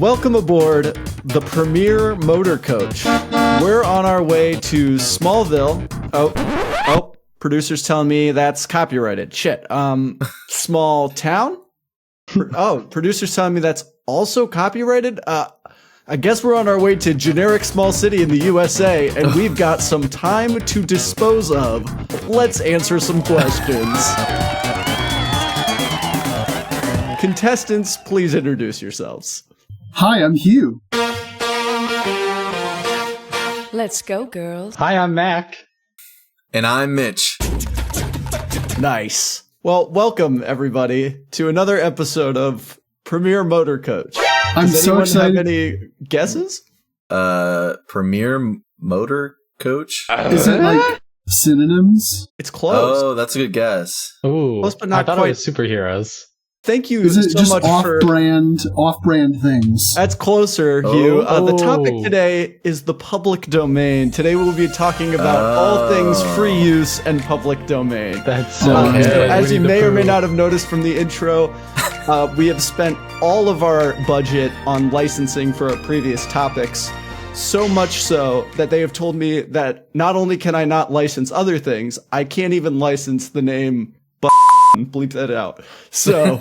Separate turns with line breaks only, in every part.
Welcome aboard the Premier Motor Coach. We're on our way to Smallville. Oh, producer's telling me that's copyrighted. Shit. Small town? Producer's telling me that's also copyrighted? I guess we're on our way to generic small city in the USA, and we've got some time to dispose of. Let's answer some questions. Contestants, please introduce yourselves.
Hi, I'm Hugh.
Let's go, girls.
Hi, I'm Mac.
And I'm Mitch.
Nice. Well, welcome, everybody, to another episode of Premier Motor Coach.
I'm
Does
so
anyone
excited.
have any guesses?
Premier Motor Coach?
Is it like synonyms?
It's close.
Oh, that's a good guess.
Ooh,
Close, but not
I thought
quite.
it was superheroes.
Thank you
Is it
so
just
much for...
off-brand things?
That's closer, Hugh. The topic
Oh.
today is the public domain. Today we'll be talking about all things free use and public domain.
That's so
Okay.
good.
As
We
you
need to
may or may
prove.
not have noticed from the intro, we have spent all of our budget on licensing for our previous topics. So much so that they have told me that not only can I not license other things, I can't even license the name bleep that out. So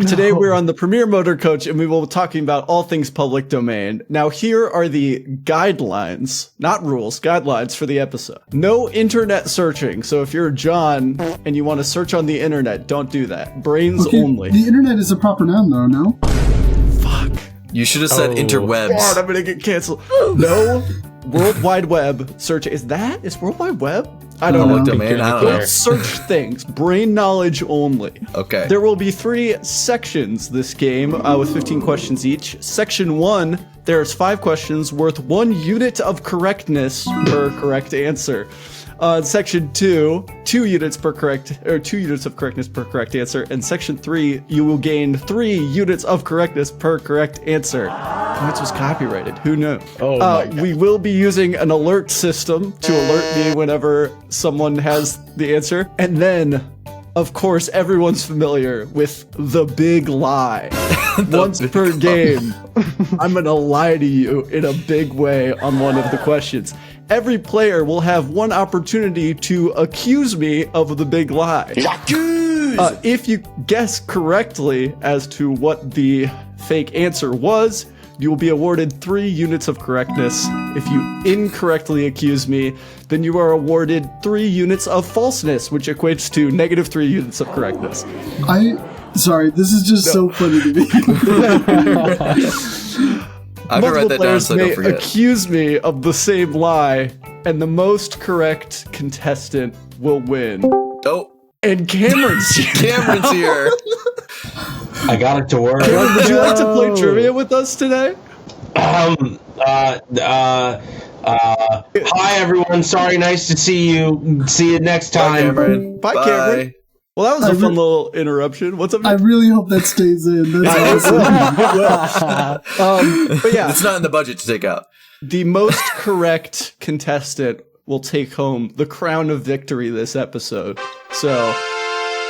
today we're on the Premier Motor Coach and we will be talking about all things public domain. Now here are the guidelines, not rules, guidelines for the episode. No internet searching. So if you're John and you want to search on the internet, don't do that. Brains
Okay,
only.
the internet is a proper noun, though, no?
Fuck.
You should have said
Oh.
interwebs.
God, I'm gonna get canceled. No World Wide Web search. Is World Wide Web? I don't know.
Public domain? I don't know.
Don't search things. Brain knowledge only.
Okay.
There will be 3 sections this game with 15 questions each. Section 1, there's 5 questions worth 1 unit of correctness per correct answer. Section 2, 2 units of correctness per correct answer. And section 3, you will gain 3 units of correctness per correct answer. This was copyrighted. Who knew?
Oh my God.
We will be using an alert system to alert me whenever someone has the answer. And then, of course, everyone's familiar with the big lie. Once per game, I'm going to lie to you in a big way on one of the questions. Every player will have one opportunity to accuse me of the big lie. If you guess correctly as to what the fake answer was, you will be awarded 3 units of correctness. If you incorrectly accuse me, then you are awarded 3 units of falseness, which equates to -3 units of correctness.
Sorry, this is just so funny to me.
I'm gonna write that down so I don't forget.
Accuse me of the same lie, and the most correct contestant will win.
Oh,
And Cameron's here.
Cameron's here.
I got it to work.
Cameron, would you like to play trivia with us today?
Hi everyone. Sorry, nice to see you. See you next
Bye,
time.
Cameron.
Bye, Cameron. Well, that was a fun little interruption. What's up,
I
Nick?
really hope that stays in. That's awesome.
But yeah,
It's not in the budget to take out.
the most correct contestant will take home the crown of victory this episode. So,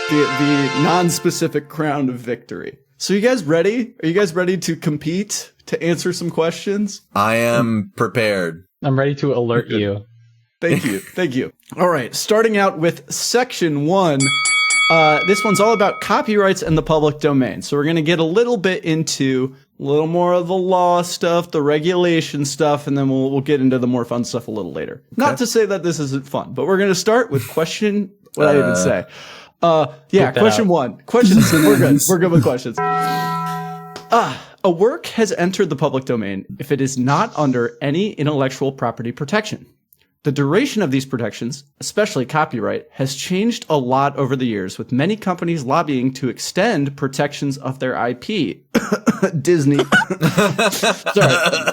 the non-specific crown of victory. So, you guys ready? Are you guys ready to compete, to answer some questions?
I am prepared.
I'm ready to alert you.
Thank you. Thank you. All right. Starting out with section 1. This one's all about copyrights and the public domain. So we're going to get a little bit into a little more of the law stuff, the regulation stuff, and then we'll get into the more fun stuff a little later. Not to say that this isn't fun, but we're going to start with question, what did I even say? Question
out.
1. Questions. We're good. We're good with questions. A work has entered the public domain if it is not under any intellectual property protection. The duration of these protections, especially copyright, has changed a lot over the years, with many companies lobbying to extend protections of their IP. Disney. Sorry.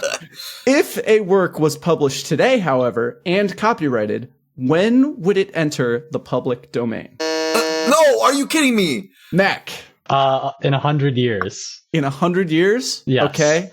If a work was published today, however, and copyrighted, when would it enter the public domain?
No, are you kidding me?
Mac,
In 100 years
in 100 years?
Yes.
Okay.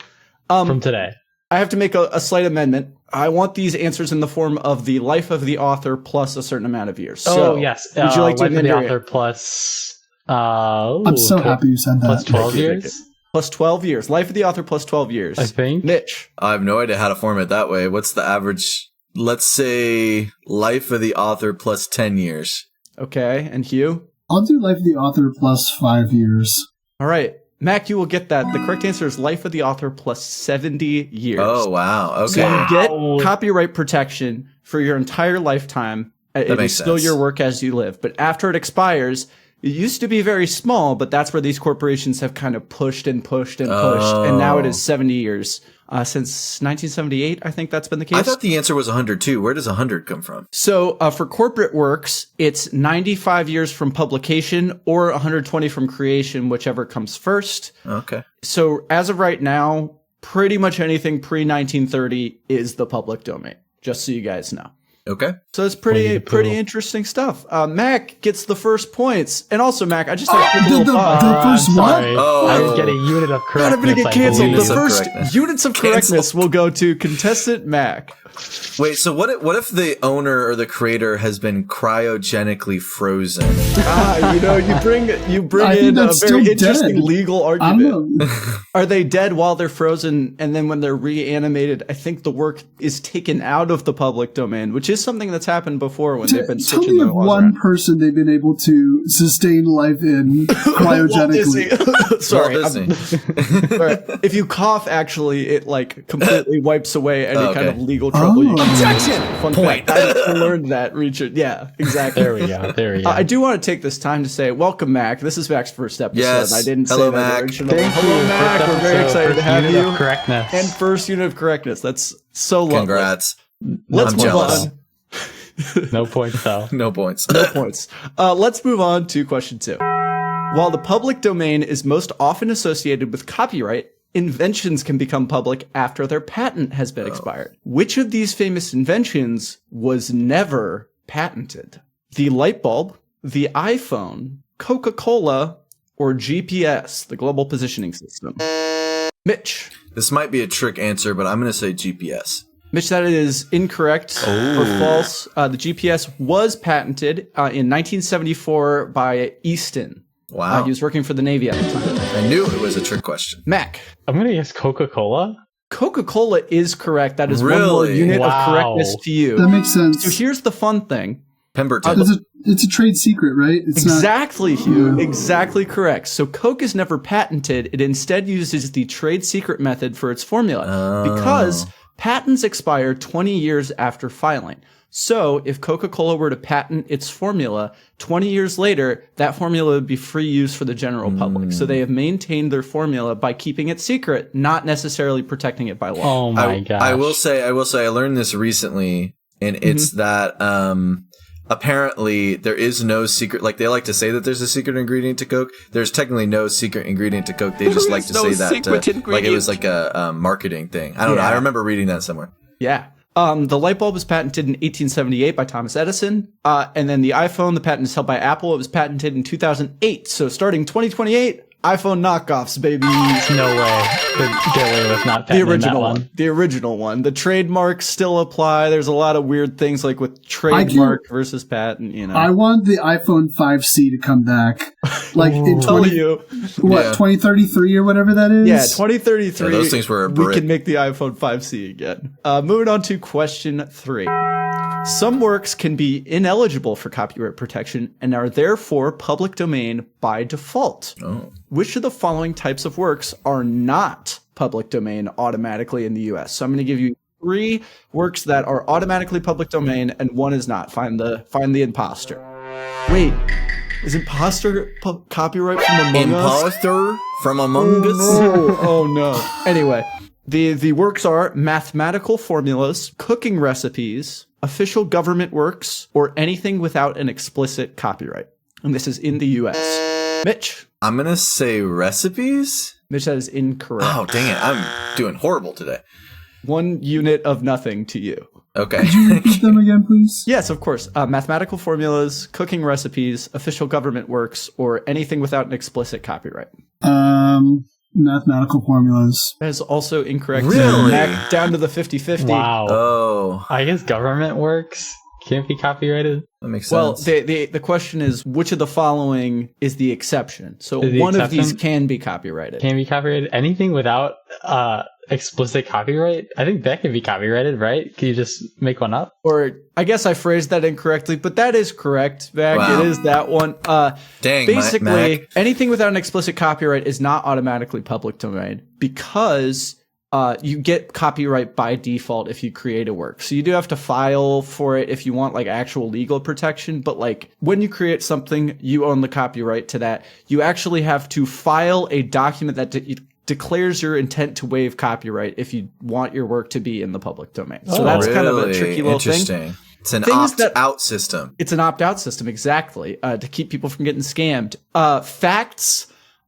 from today.
I have to make a slight amendment. I want these answers in the form of the life of the author plus a certain amount of years. So,
Yes.
Would you like to
Life of
amend
the
your
author plus...
I'm so happy you said that.
Plus 12
Thank you,
years?
plus 12 years. Life of the author plus 12 years.
I think.
Mitch.
I have no idea how to form it that way. What's the average? Let's say life of the author plus 10 years.
Okay, and Hugh?
I'll do life of the author plus 5 years.
All right. Mac, you will get that. The correct answer is life of the author plus 70 years.
Oh, wow. Okay.
So you get copyright protection for your entire lifetime. It
makes
is still
sense.
your work as you live. But after it expires, it used to be very small, but that's where these corporations have kind of pushed and pushed and pushed. And now it is 70 years. Since 1978, I think that's been the case.
I thought the answer was 100 too. Where does 100 come from?
So for corporate works, it's 95 years from publication or 120 from creation, whichever comes first.
Okay.
So as of right now, pretty much anything pre-1930 is the public domain, just so you guys know.
Okay.
So it's pretty interesting stuff. Mac gets the first points. And also, Mac, I just have a quick little thought.
The first one?
Sorry.
Oh.
I was getting unit of
God,
correctness.
I'm going to get
I
canceled.
believe.
The
Units of
first
correctness.
units of correctness
Canceled.
will go to contestant Mac.
Wait, so what if the owner or the creator has been cryogenically frozen?
You bring
I think
in a
that's
very
still
interesting
dead.
legal
I'm
argument.
a,
Are they dead while they're frozen, and then when they're reanimated, I think the work is taken out of the public domain, which is something that's happened before when they've been
tell
switching
me
their
of
laws
one
around.
person they've been able to sustain life in
Walt
cryogenically.
Disney. Sorry,
Walt
I'm-
Disney.
sorry. If you cough, actually, it like completely wipes away any
Okay.
kind of legal trouble. You can
Objection!
Fun fact. I learned that, Richard. Yeah, exactly.
There we go.
I do want to take this time to say, welcome, Mac. This is Mac's first episode.
Yes.
I didn't
Hello,
say that
Mac.
originally.
Thank
Hello,
you.
Mac.
First
We're very
episode,
excited to
first
have
unit
you.
of correctness.
And first unit of correctness. That's so lovely.
Congrats.
Let's
I'm
move
jealous.
on.
No points though.
No points.
No points. Let's move on to question 2. While the public domain is most often associated with copyright, inventions can become public after their patent has been expired. Which of these famous inventions was never patented? The light bulb, the iPhone, Coca-Cola, or GPS, the global positioning system? Mitch.
This might be a trick answer, but I'm going to say GPS.
Mitch, that is incorrect or false. The GPS was patented in 1974 by Easton.
Wow.
He was working for the Navy at the time.
I knew it was a trick question.
Mac.
I'm gonna guess Coca-Cola.
Coca-Cola is correct. That is one more
Really?
unit of
Wow.
correctness to you.
That makes sense.
So here's the fun thing.
Pemberton.
It's a trade secret, right? It's
Exactly, Hugh. Exactly correct. So Coke is never patented. It instead uses the trade secret method for its formula because patents expire 20 years after filing. So if Coca-Cola were to patent its formula, 20 years later, that formula would be free use for the general public. So they have maintained their formula by keeping it secret, not necessarily protecting it by law.
Oh my gosh.
I will say, I learned this recently, and it's that apparently there is no secret. Like, they like to say that there's a secret ingredient to Coke. There's technically no secret ingredient to Coke. They just like to say that like it was like a marketing thing. I don't know. I remember reading that somewhere.
Yeah. The light bulb was patented in 1878 by Thomas Edison. And then the iPhone, the patent is held by Apple. It was patented in 2008. So starting 2028, iPhone knockoffs, baby.
No way. Could get away with not
The
patenting
original
that
one. The original one. The trademarks still apply. There's a lot of weird things like with trademark versus patent, you know.
I want the iPhone 5C to come back. Like in
tell
20,
you.
what,
Yeah.
2033 or whatever that is?
Yeah, 2033.
Yeah, those things were a
we
brick.
can make the iPhone 5C again. Moving on to question 3. Some works can be ineligible for copyright protection and are therefore public domain by default.
Oh.
Which of the following types of works are not public domain automatically in the US? So I'm going to give you 3 works that are automatically public domain and one is not. Find the imposter. Wait, is imposter copyright from Among Us?
Imposter from Among Us.
Oh no. Anyway, the works are mathematical formulas, cooking recipes, official government works, or anything without an explicit copyright. And this is in the US. Mitch.
I'm going to say recipes.
Mitch, that is incorrect.
Oh, dang it. I'm doing horrible today.
1 unit of nothing to you.
Okay.
Could you repeat them again, please?
Yes, of course. Mathematical formulas, cooking recipes, official government works, or anything without an explicit copyright.
Mathematical formulas.
That is also incorrect.
Really?
Back down to the 50-50.
Wow.
Oh.
I guess government works. can't be copyrighted.
That makes
Well,
sense.
the question is, which of the following is the exception? So
Is the
one of these
exception-
can be copyrighted.
Can't be copyrighted. Anything without explicit copyright, I think that can be copyrighted, right? Can you just make one up?
Or I guess I phrased that incorrectly, but that is correct, Mac.
Wow.
It is that one.
Dang,
Basically,
Mac.
anything without an explicit copyright is not automatically public domain because you get copyright by default if you create a work. So you do have to file for it if you want like actual legal protection. But like when you create something, you own the copyright to that. You actually have to file a document that declares your intent to waive copyright if you want your work to be in the public domain. So that's kind of a
Really
tricky little thing.
interesting. It's an
Things that-
opt-out system.
It's an opt-out system, exactly, to keep people from getting scammed. Facts,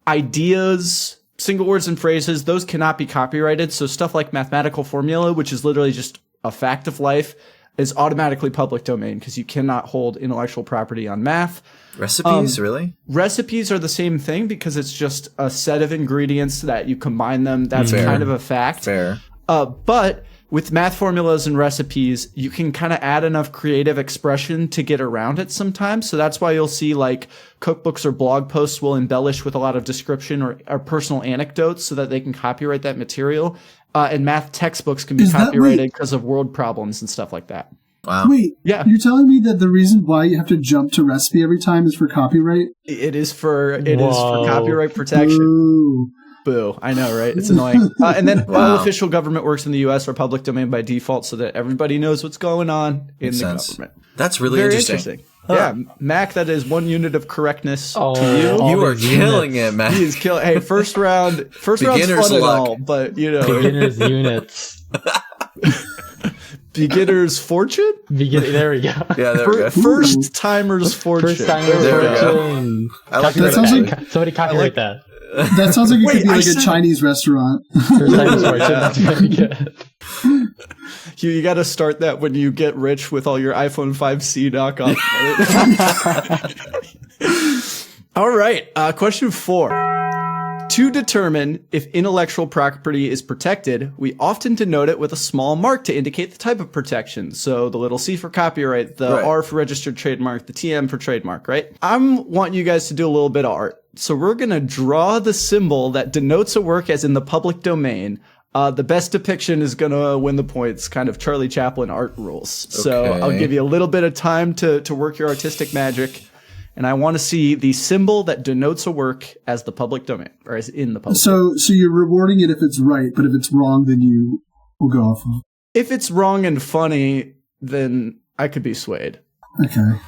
ideas, single words and phrases, those cannot be copyrighted. So stuff like mathematical formula, which is literally just a fact of life, is automatically public domain because you cannot hold intellectual property on math.
Recipes, really?
Recipes are the same thing because it's just a set of ingredients that you combine them. That's
Fair.
kind of a fact.
Fair.
But with math formulas and recipes, you can kind of add enough creative expression to get around it sometimes. So that's why you'll see like cookbooks or blog posts will embellish with a lot of description or personal anecdotes so that they can copyright that material. And math textbooks can be
Is that-
copyrighted because of word problems and stuff like that.
Wow.
Wait,
Yeah.
you're telling me that the reason why you have to jump to recipe every time is for copyright?
It is for
Whoa.
copyright protection.
Ooh.
Boo. I know, right? It's annoying. And then all
Wow.
official government works in the U.S. are public domain by default so that everybody knows what's going on in
Makes
the
sense.
government.
That's really
Very
interesting.
Yeah, Mac, that is 1 unit of correctness
Oh,
to you.
all
You are
these
killing
units.
it, man.
He is killing. Hey, first round's
Beginner's
fun and
luck.
all, but you know,
Beginner's units.
beginner's fortune,
There we go.
Yeah, there we go.
first timer's fortune.
First time
There we go.
fortune.
I like
That
that.
sounds
actually.
like-
Somebody copyright that.
That sounds like it
Wait,
could be
I
like a
said-
Chinese restaurant.
First time fortune. That's very good.
You got to start that when you get rich with all your iPhone 5C knockoff. All right, question 4. To determine if intellectual property is protected, we often denote it with a small mark to indicate the type of protection. So the little C for copyright, the
Right.
R for registered trademark, the TM for trademark, right? I want you guys to do a little bit of art. So we're going to draw the symbol that denotes a work as in the public domain. The best depiction is going to win the points, kind of Charlie Chaplin art rules. So
Okay.
I'll give you a little bit of time to work your artistic magic. And I want to see the symbol that denotes a work as the public domain, or as in the public domain.
So you're rewarding it if it's right, but if it's wrong, then you will go off of.
If it's wrong and funny, then I could be swayed.
Okay.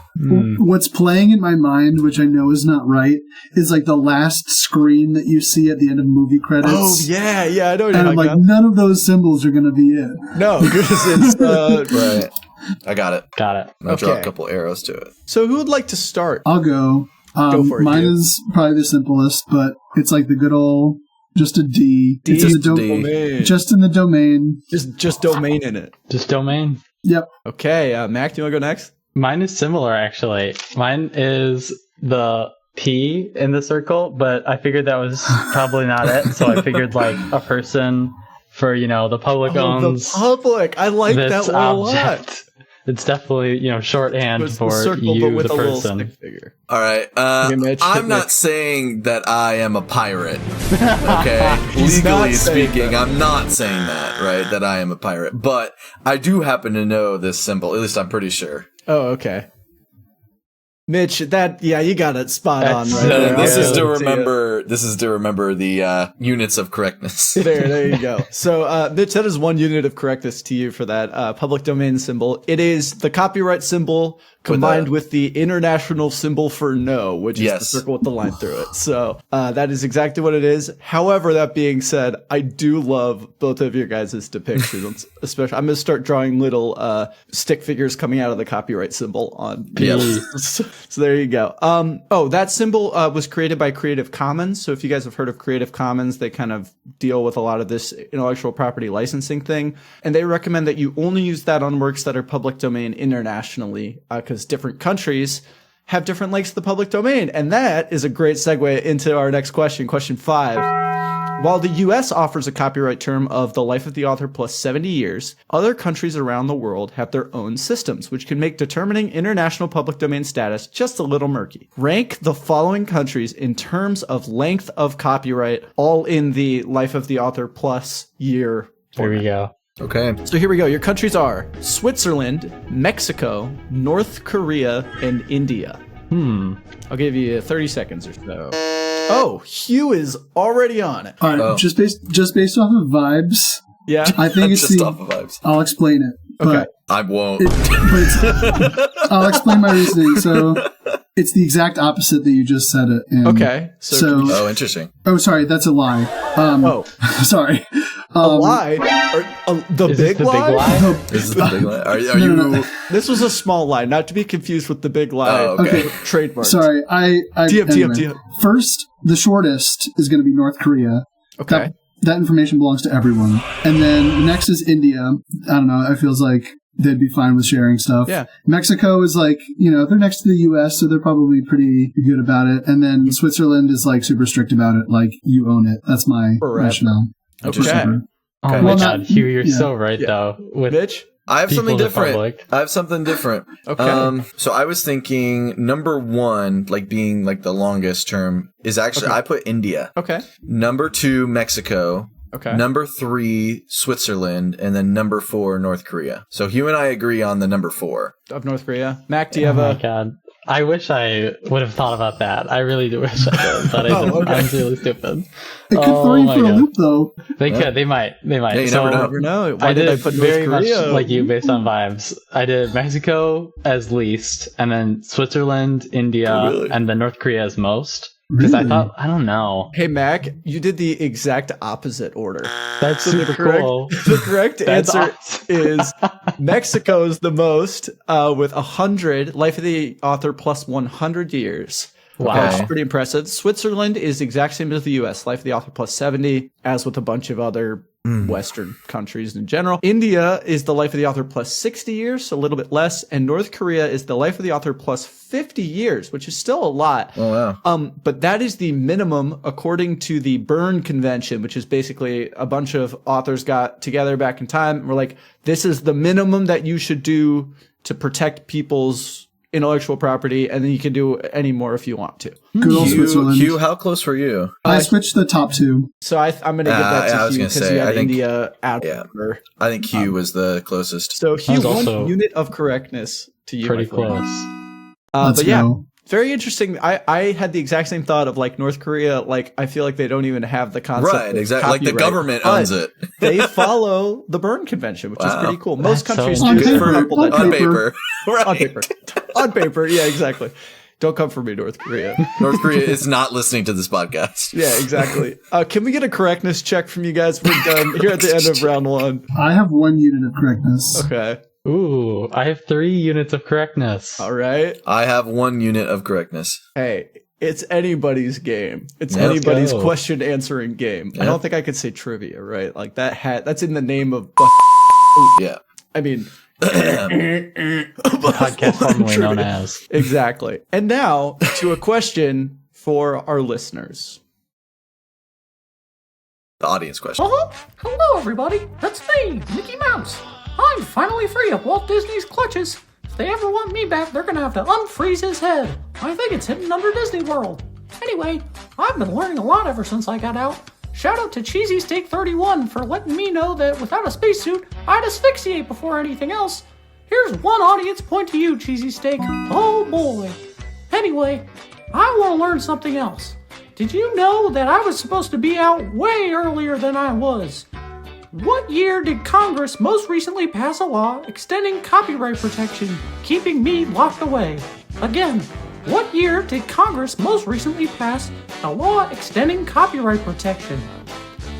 What's playing in my mind, which I know is not right, is like the last screen that you see at the end of movie credits.
Oh, yeah, I know what
And
you're
I'm like,
talking
none of those symbols are going to be it.
about. No, because it's...
Right. I got it.
Got it.
I'll draw
Okay.
a couple arrows to it.
So who would like to start?
I'll go.
Go for it,
Mine
dude.
is probably the simplest, but it's like the good old, just a D.
D.
It's in the
Just a D.
Domain.
just in the domain.
Just domain in it.
Just domain.
Yep.
Okay, Mac, do you want to go next?
Mine is similar, actually. Mine is the P in the circle, but I figured that was probably not it. So I figured like a person for, the public
The
owns
public. I like that
this
one a lot.
object. It's definitely, shorthand
It's the
for
circle,
you,
but with
the
a little
person.
stick figure.
All right.
Okay, Mitch, hit
I'm not
Mitch.
saying that I am a pirate. Okay.
He's not
Legally
saying
speaking,
that.
I'm not saying that, right? That I am a pirate. But I do happen to know this symbol. At least I'm pretty sure.
Oh, okay. Mitch, you got it spot on
That's
right
so
there.
This
I'll
is
give
to
it you.
remember. This is to remember the units of correctness.
There you go. So, Mitch, that is 1 unit of correctness to you for that public domain symbol. It is the copyright symbol combined with the international symbol for no, which is the
Yes.
circle with the line through it. So, that is exactly what it is. However, that being said, I do love both of your guys' depictions. Especially, I'm going to start drawing little stick figures coming out of the copyright symbol on
Yep.
So there you go. That symbol was created by Creative Commons. So if you guys have heard of Creative Commons, they kind of deal with a lot of this intellectual property licensing thing. And they recommend that you only use that on works that are public domain internationally, because different countries have different lengths of the public domain. And that is a great segue into our next question, question 5. While the US offers a copyright term of the life of the author plus 70 years, other countries around the world have their own systems, which can make determining international public domain status just a little murky. Rank the following countries in terms of length of copyright, all in the life of the author plus year.
Here we go.
Okay.
So here we go. Your countries are Switzerland, Mexico, North Korea, and India. I'll give you 30 seconds or so. Oh, Hugh is already on it.
All right, just based off of vibes,
Yeah.
I think it's
Just
the.
off of vibes.
I'll explain it.
Okay.
I won't.
I'll explain my reasoning. So it's the exact opposite that you just said it. And
Okay. So,
Oh, interesting.
Oh, sorry, that's a lie. Sorry.
a lie? The
Is
big
this the
lie?
big lie?
This is the big lie. Are
No,
you?
no.
This was a small lie, not to be confused with the big lie.
Oh, okay.
Trademark.
Sorry, I
TM.
First, the shortest is going to be North Korea.
Okay.
That information belongs to everyone. And then next is India. I don't know. It feels like they'd be fine with sharing stuff.
Yeah.
Mexico is like, they're next to the U.S., so they're probably pretty good about it. And then Switzerland is like super strict about it. Like, you own it. That's my
Forever.
rationale.
Okay.
Super.
Oh
Okay.
my
Well,
god,
not-
Hugh, you're
yeah.
so right though. With
Mitch?
I have something
People's
different.
Republic.
I have something different.
Okay.
So I was thinking number 1, like being like the longest term, is actually I put India.
Okay.
Number 2, Mexico.
Okay.
Number 3, Switzerland, and then number 4, North Korea. So Hugh and I agree on the number 4.
Of North Korea. Mac, do you
oh
have
my
a...
god. I wish I would have thought about that. I really do wish I did, but I didn't.
okay.
I'm really stupid.
It could
Oh
throw you
my
for a
God.
loop, though.
They could. They might. They might.
Yeah, you
so
never know.
I never know. Why
I
did
did
I put
very
North Korea?
much like you based on vibes. I did Mexico as least, and then Switzerland, India,
Oh, really?
and then North Korea as most. Because I
Really?
thought, I don't know.
Hey, Mac, you did the exact opposite order.
That's
So the
super
correct-
cool.
The correct
That's
answer
awesome.
is Mexico's the most, with 100, life of the author plus 100 years.
Wow.
Which is pretty impressive. Switzerland is the exact same as the US, life of the author plus 70, as with a bunch of other Western countries in general. India is the life of the author plus 60 years, so a little bit less. And North Korea is the life of the author plus 50 years, which is still a lot.
Oh, wow.
But that is the minimum according to the Berne Convention, which is basically a bunch of authors got together back in time and were like, this is the minimum that you should do to protect people's intellectual property, and then you can do any more if you want to.
Good old Switzerland.
Hugh, how close were you?
I switched the top two.
So I'm going to give that
I
to
was
Hugh
gonna
because
say,
he had
I think-
India out.
yeah.
of order.
I think Hugh was the closest.
So Hugh,
was
one
also
unit of correctness to you.
Pretty
my friend.
close.
Let's
But yeah,
go.
very interesting. I had the exact same thought of like North Korea. Like I feel like they don't even have the concept.
Right,
of
exactly. Like the
copyright,
government
but
owns it.
They follow the Berne Convention, which is
Wow.
pretty cool. Most
That's so
countries
interesting.
do.
On
There's a
paper.
couple that
On
On
don't.
paper. Right.
On paper. On paper. Yeah, exactly. Don't come for me, North Korea.
North Korea is not listening to this podcast.
Yeah, exactly. Can we get a correctness check from you guys? We're done here at the end of round 1.
I have 1 unit of correctness.
Okay.
Ooh, I have 3 units of correctness.
All right.
I have 1 unit of correctness.
Hey, it's anybody's game. It's
Let's
anybody's
go.
question answering game. I
Yeah.
don't think I could say trivia, right? Like that's in the name of.
Yeah.
I mean,
Podcast formerly known as.
exactly. And now to a question for our listeners.
The audience question.
Hello, everybody. That's me, Mickey Mouse. I'm finally free of Walt Disney's clutches. If they ever want me back, they're gonna have to unfreeze his head. I think it's hidden under Disney World. Anyway, I've been learning a lot ever since I got out. Shout out to Cheesy Steak 31 for letting me know that without a spacesuit, I'd asphyxiate before anything else. Here's one audience point to you, Cheesy Steak. Oh boy. Anyway, I want to learn something else. Did you know that I was supposed to be out way earlier than I was? What year did Congress most recently pass a law extending copyright protection, keeping me locked away? Again, what year did Congress most recently pass a law extending copyright protection?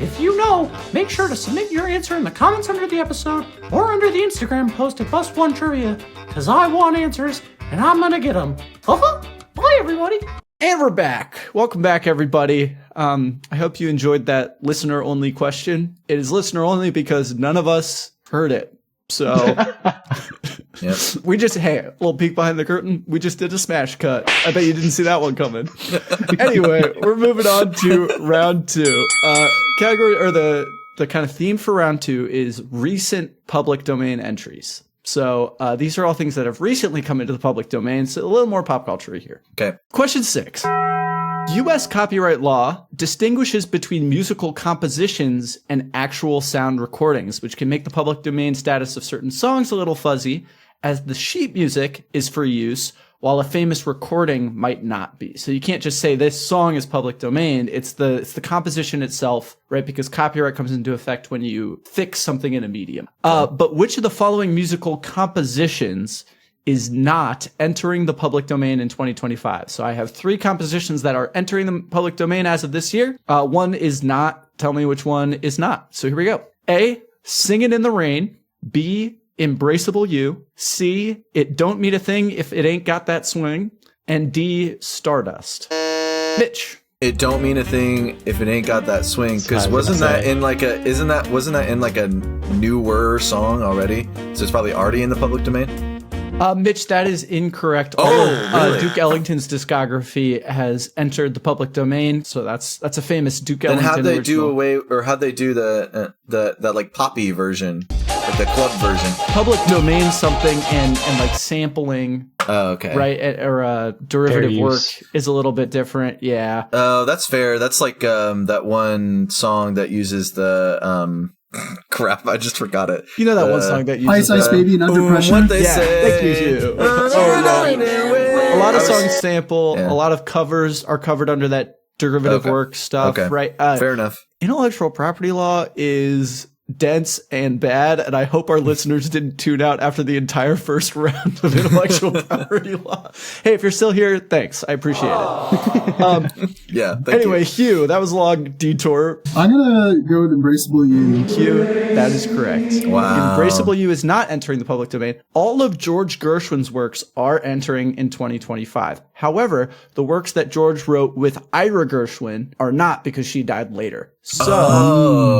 If you know, make sure to submit your answer in the comments under the episode or under the Instagram post at Bust1Trivia, because I want answers and I'm gonna get them. Bye, everybody.
And we're back. Welcome back, everybody. I hope you enjoyed that listener-only question. It is listener-only because none of us heard it. So
Yep.
We just, hey, a little peek behind the curtain. We just did a smash cut. I bet you didn't see that one coming. Anyway, we're moving on to round 2. Category, or the kind of theme for round 2 is recent public domain entries. So these are all things that have recently come into the public domain, so a little more pop culture here.
Okay.
Question 6. U.S. copyright law distinguishes between musical compositions and actual sound recordings, which can make the public domain status of certain songs a little fuzzy, as the sheet music is for use, while a famous recording might not be. So you can't just say this song is public domain. It's the composition itself, right? Because copyright comes into effect when you fix something in a medium. But which of the following musical compositions is not entering the public domain in 2025? So I have 3 compositions that are entering the public domain as of this year. One is not. Tell me which one is not. So here we go. A, Singin' in the Rain. B, Embraceable You. C, It Don't Mean a Thing If It Ain't Got That Swing. And D, Stardust. Mitch.
It don't mean a thing if it ain't got that swing. Because wasn't that in like wasn't that in like a newer song already? So it's probably already in the public domain.
Mitch, that is incorrect.
Really?
Duke Ellington's discography has entered the public domain, so that's a famous Duke
Then
Ellington.
how'd they
original.
do away, or how'd they do the like poppy version, like the club version?
Public domain something and like sampling,
Oh, okay.
right? Or derivative
Fair
work
use.
is a little bit different. Yeah.
Oh, that's fair. That's like that one song that uses the crap. I just forgot it.
You know that one song that uses
Ice Ice Baby and Under Pressure.
What they
Yeah,
say.
thank you.
Oh,
a lot of
I was-
songs sample,
Yeah.
a lot of covers are covered under that derivative
Okay.
work stuff,
Okay.
right?
Fair enough.
Intellectual property law is dense and bad, and I hope our listeners didn't tune out after the entire first round of intellectual property law. Hey, if you're still here, thanks. I appreciate it.
Yeah. Thank
Anyway,
you.
Hugh, that was a long detour.
I'm gonna go with Embraceable You.
Hugh, that is correct.
Wow.
Embraceable You is not entering the public domain. All of George Gershwin's works are entering in 2025. However, the works that George wrote with Ira Gershwin are not, because she died later. So,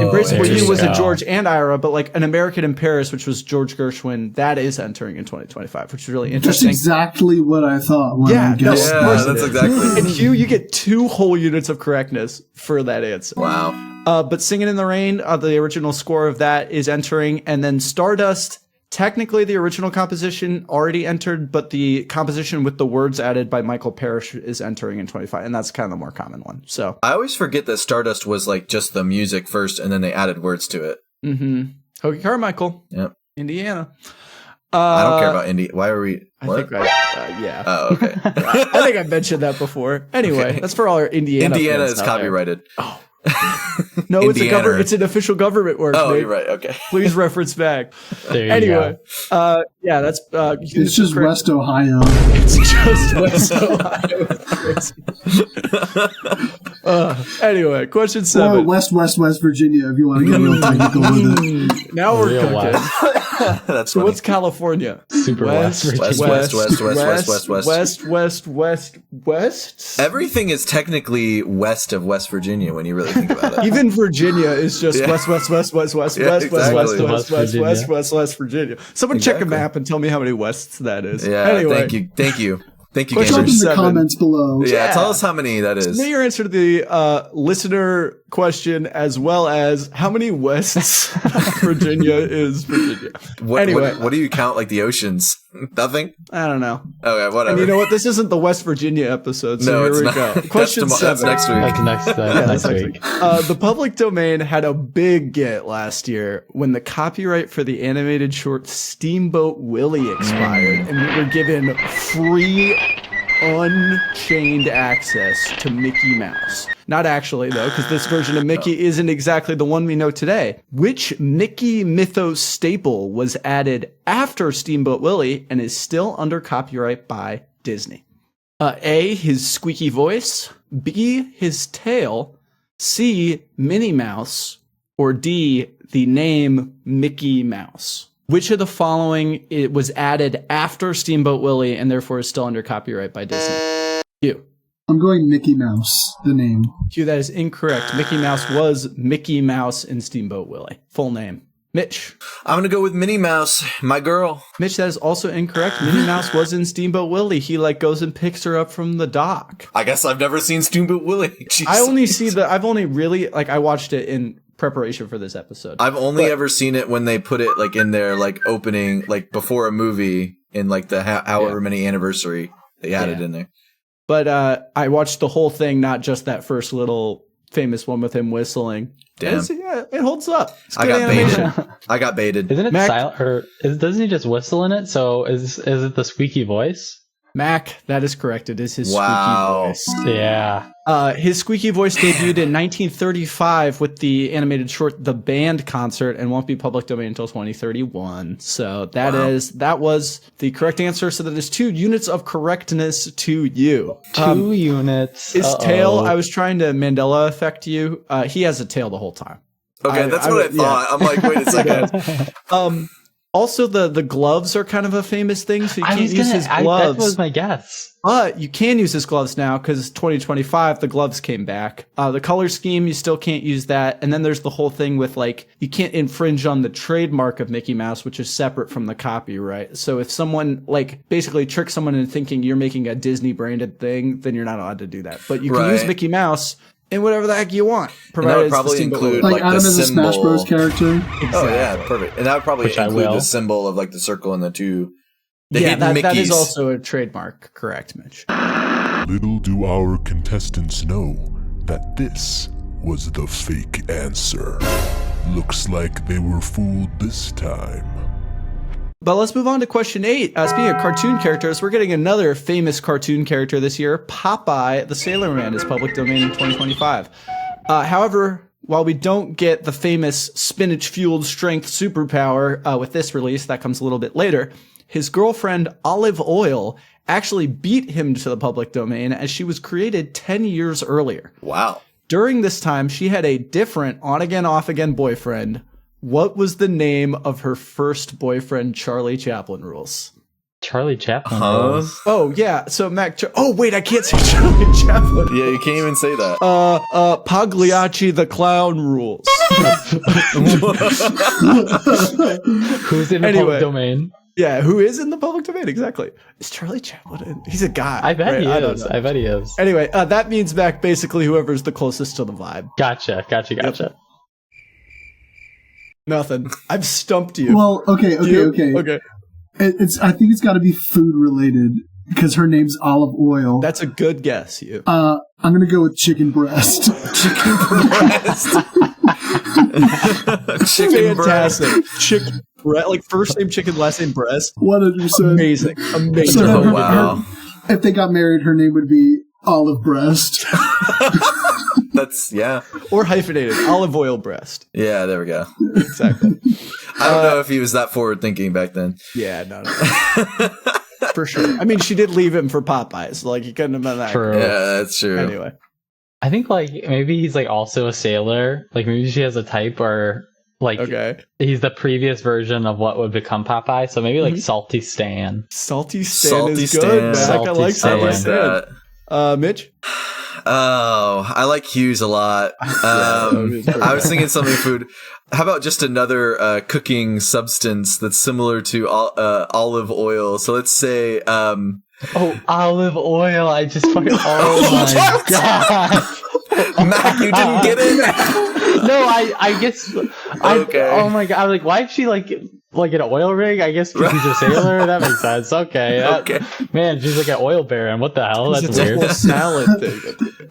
Embraceable You was a
interesting.
George and Ira, but like An American in Paris, which was George Gershwin, that is entering in 2025, which is really
That's
interesting.
exactly what I thought when
Yeah,
I guessed
no, of
Yeah,
course
that.
it
that's
is.
exactly.
And Hugh, you get 2 whole units of correctness for that answer.
Wow.
But Singin' in the Rain, the original score of that is entering. And then Stardust, technically the original composition already entered, but the composition with the words added by Michael Parrish is entering in 25. And that's kind of the more common one. So,
I always forget that Stardust was like just the music first, and then they added words to it.
Hoagie Carmichael,
Yep.
Indiana.
I don't care about indie. Why are we?
I
What?
think yeah.
Oh, okay.
I think I mentioned that before. Anyway,
Okay.
that's for all our Indiana
Indiana
fans
is
out there.
copyrighted.
No,
Indiana.
it's an official government work.
Oh,
Nate.
you're right. Okay.
Please reference back.
There you
Anyway,
go.
yeah, that's
It's just West Ohio.
It's just West Ohio. Anyway, question
Or
7.
West Virginia, if you want to get real technical with it.
Now we're
Real
cooking.
West.
That's
So
funny.
what's California?
Super West Virginia.
West.
Everything is technically west of West Virginia when you really think about it.
Even Virginia is just
Yeah.
West
Yeah, exactly.
West Virginia. Someone check a
Exactly.
map and tell me how many wests that is.
Yeah.
Anyway,
Thank you,
Question
Drop in
gamers.
the
7.
comments below.
Yeah. Tell us how many that is.
Submit your answer to the listener question, as well as how many wests Virginia is Virginia. Anyway.
What do you count like the oceans? Nothing.
I don't know.
Okay, whatever.
And you know what? This isn't the West Virginia episode, so
No,
here
it's
we
not.
go.
That's
Question 7.
That's next week.
That's next,
That's
next week.
The public domain had a big get last year when the copyright for the animated short Steamboat Willie expired, and we were given free, unchained access to Mickey Mouse. Not actually, though, because this version of Mickey isn't exactly the one we know today. Which Mickey mythos staple was added after Steamboat Willie and is still under copyright by Disney? A, his squeaky voice. B, his tail. C, Minnie Mouse. Or D, the name Mickey Mouse. Which of the following it was added after Steamboat Willie and therefore is still under copyright by Disney? Hugh.
I'm going Mickey Mouse, the name.
Hugh, that is incorrect. Mickey Mouse was Mickey Mouse in Steamboat Willie. Full name. Mitch.
I'm gonna go with Minnie Mouse, my girl.
Mitch, that is also incorrect. Minnie Mouse was in Steamboat Willie. He like goes and picks her up from the dock.
I guess I've never seen Steamboat Willie.
I've only really, like, I watched it in preparation for this episode.
I've only ever seen it when they put it like in their like opening, like before a movie in like the however many anniversary they had it in there.
But I watched the whole thing, not just that first little famous one with him whistling.
Damn.
It holds up. It's
I
good
got
animation.
baited. I got baited.
Isn't it
Mac-
silent, or doesn't he just whistle in it? So is it the squeaky voice?
Mac, that is correct. It is his
Wow.
squeaky voice.
Yeah.
His squeaky voice debuted in 1935 with the animated short The Band Concert and won't be public domain until 2031. So that was the correct answer. So that is 2 units of correctness to you.
2 units.
His tail, I was trying to Mandela effect you. He has a tail the whole time.
Okay, that's what I thought. I'm like, wait a second.
Also, the gloves are kind of a famous thing, so you can't use his
that
gloves.
was my guess.
But you can use his gloves now because 2025, the gloves came back. The color scheme, you still can't use that. And then there's the whole thing with like, you can't infringe on the trademark of Mickey Mouse, which is separate from the copyright. So if someone like basically tricks someone into thinking you're making a Disney branded thing, then you're not allowed to do that. But you can use Mickey Mouse in whatever the heck you want.
And that would probably include like
Adam
the
is a
symbol.
Smash Bros. Character.
Exactly.
Oh yeah, perfect. And that would probably
Which I
include
will.
the symbol of like the circle and the 2. The
Yeah,
hidden
that is
Mickeys.
also a trademark. Correct, Mitch.
Little do our contestants know that this was the fake answer. Looks like they were fooled this time.
But let's move on to question 8. Speaking of cartoon characters, we're getting another famous cartoon character this year. Popeye the Sailor Man is public domain in 2025. However, while we don't get the famous spinach-fueled strength superpower with this release, that comes a little bit later, his girlfriend Olive Oil actually beat him to the public domain as she was created 10 years earlier.
Wow.
During this time, she had a different on-again, off-again boyfriend. What was the name of her first boyfriend, Charlie Chaplin rules?
Charlie Chaplin.
Oh, yeah. So, Mac... oh, wait, I can't say Charlie Chaplin.
Yeah, you can't even say that.
Pagliacci the Clown rules.
Who's in the public domain?
Yeah, who is in the public domain? Exactly. Is Charlie Chaplin in? He's a guy.
I bet he
I don't
is.
know.
I bet he is.
Anyway, that means Mac basically whoever's the closest to the vibe.
Gotcha.
Nothing. I've stumped you.
Well, okay.
Okay.
I think it's got to be food related because her name's Olive Oil.
That's a good guess, you.
I'm gonna go with chicken breast.
Chicken breast. Chicken breast.
Fantastic. Chicken breast. Like first name chicken, last name breast.
100%.
Amazing.
So
Oh, wow.
if they got married, her name would be Olive Breast.
That's, yeah.
Or hyphenated. Olive oil breast.
Yeah, there we go.
Exactly.
I don't know if he was that forward thinking back then.
Yeah, no. For sure. I mean, she did leave him for Popeyes. Like, he couldn't have been that.
True.
Yeah, that's true.
Anyway.
I think like maybe he's like also a sailor. Like maybe she has a type, or like he's the previous version of what would become Popeye. So maybe like Salty Stan.
Salty Stan
Salty
is good,
Stan.
Mac. I like
Stan.
Salty
I like
Stan.
that.
Mitch?
Oh, I like Hughes a lot. I was thinking something food. How about just another cooking substance that's similar to olive oil? So let's say
Oh, olive oil! I just fucking oh my god!
Mac, you didn't get it?
No, I guess.
Okay.
Oh my god! I'm like, why is she like an oil rig? I guess because she's a sailor. That makes sense. Okay.
Okay.
Man, she's like an oil baron. What the hell? That's
It's
weird.
a whole salad thing.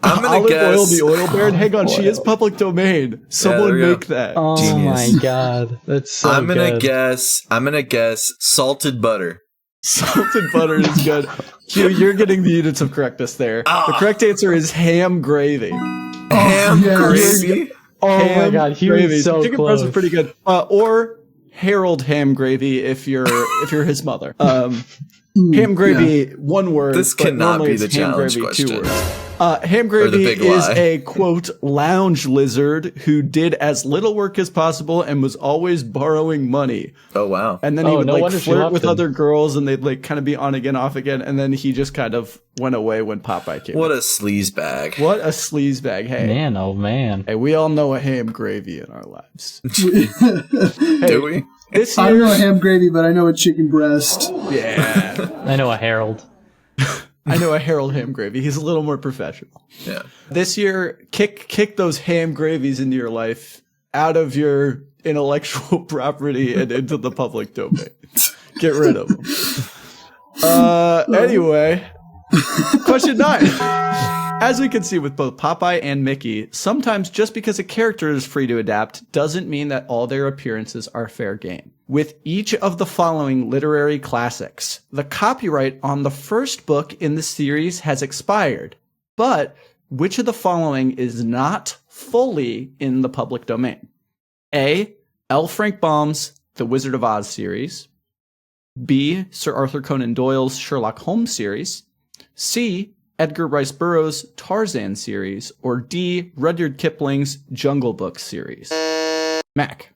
I'm gonna
Olive
guess
oil, the oil baron. Hang on, she is public domain. Someone
there we go.
make that.
Oh
Genius.
my god, that's so
I'm gonna
good.
guess salted butter.
Salted butter is good. Hugh, you're getting the units of correctness there. The correct answer is ham gravy.
Ham
yes.
gravy.
Oh my
Ham
god, he
gravy.
was so
Chicken
close.
breast is pretty good. Or Harold ham gravy if you're his mother. Ham gravy, one word.
This
but
cannot
normally
be
it's
the
ham
challenge
gravy, 2
question.
words. Ham
Or the
Gravy
Big
is
Lie.
a, quote, lounge lizard who did as little work as possible and was always borrowing money.
Oh wow.
And then he
Oh,
would
no
like
wonder she
flirt
loved
with
him.
other girls and they'd like kind of be on again, off again. And then he just kind of went away when Popeye came.
What a sleaze bag.
What a sleazebag. Hey.
Man, oh man.
Hey, we all know a Ham Gravy in our lives.
Do we?
This
I don't
year,
know a ham gravy, but I know a chicken breast.
yeah.
I know a Harold.
I know a Harold Ham Gravy. He's a little more professional.
Yeah.
This year, kick those ham gravies into your life, out of your intellectual property and into the public domain. Get rid of them. Anyway, question 9. As we can see with both Popeye and Mickey, sometimes just because a character is free to adapt doesn't mean that all their appearances are fair game. With each of the following literary classics, the copyright on the first book in the series has expired, but which of the following is not fully in the public domain? A. L. Frank Baum's The Wizard of Oz series. B. Sir Arthur Conan Doyle's Sherlock Holmes series. C. Edgar Rice Burroughs' Tarzan series. Or D. Rudyard Kipling's Jungle Book series. Mac.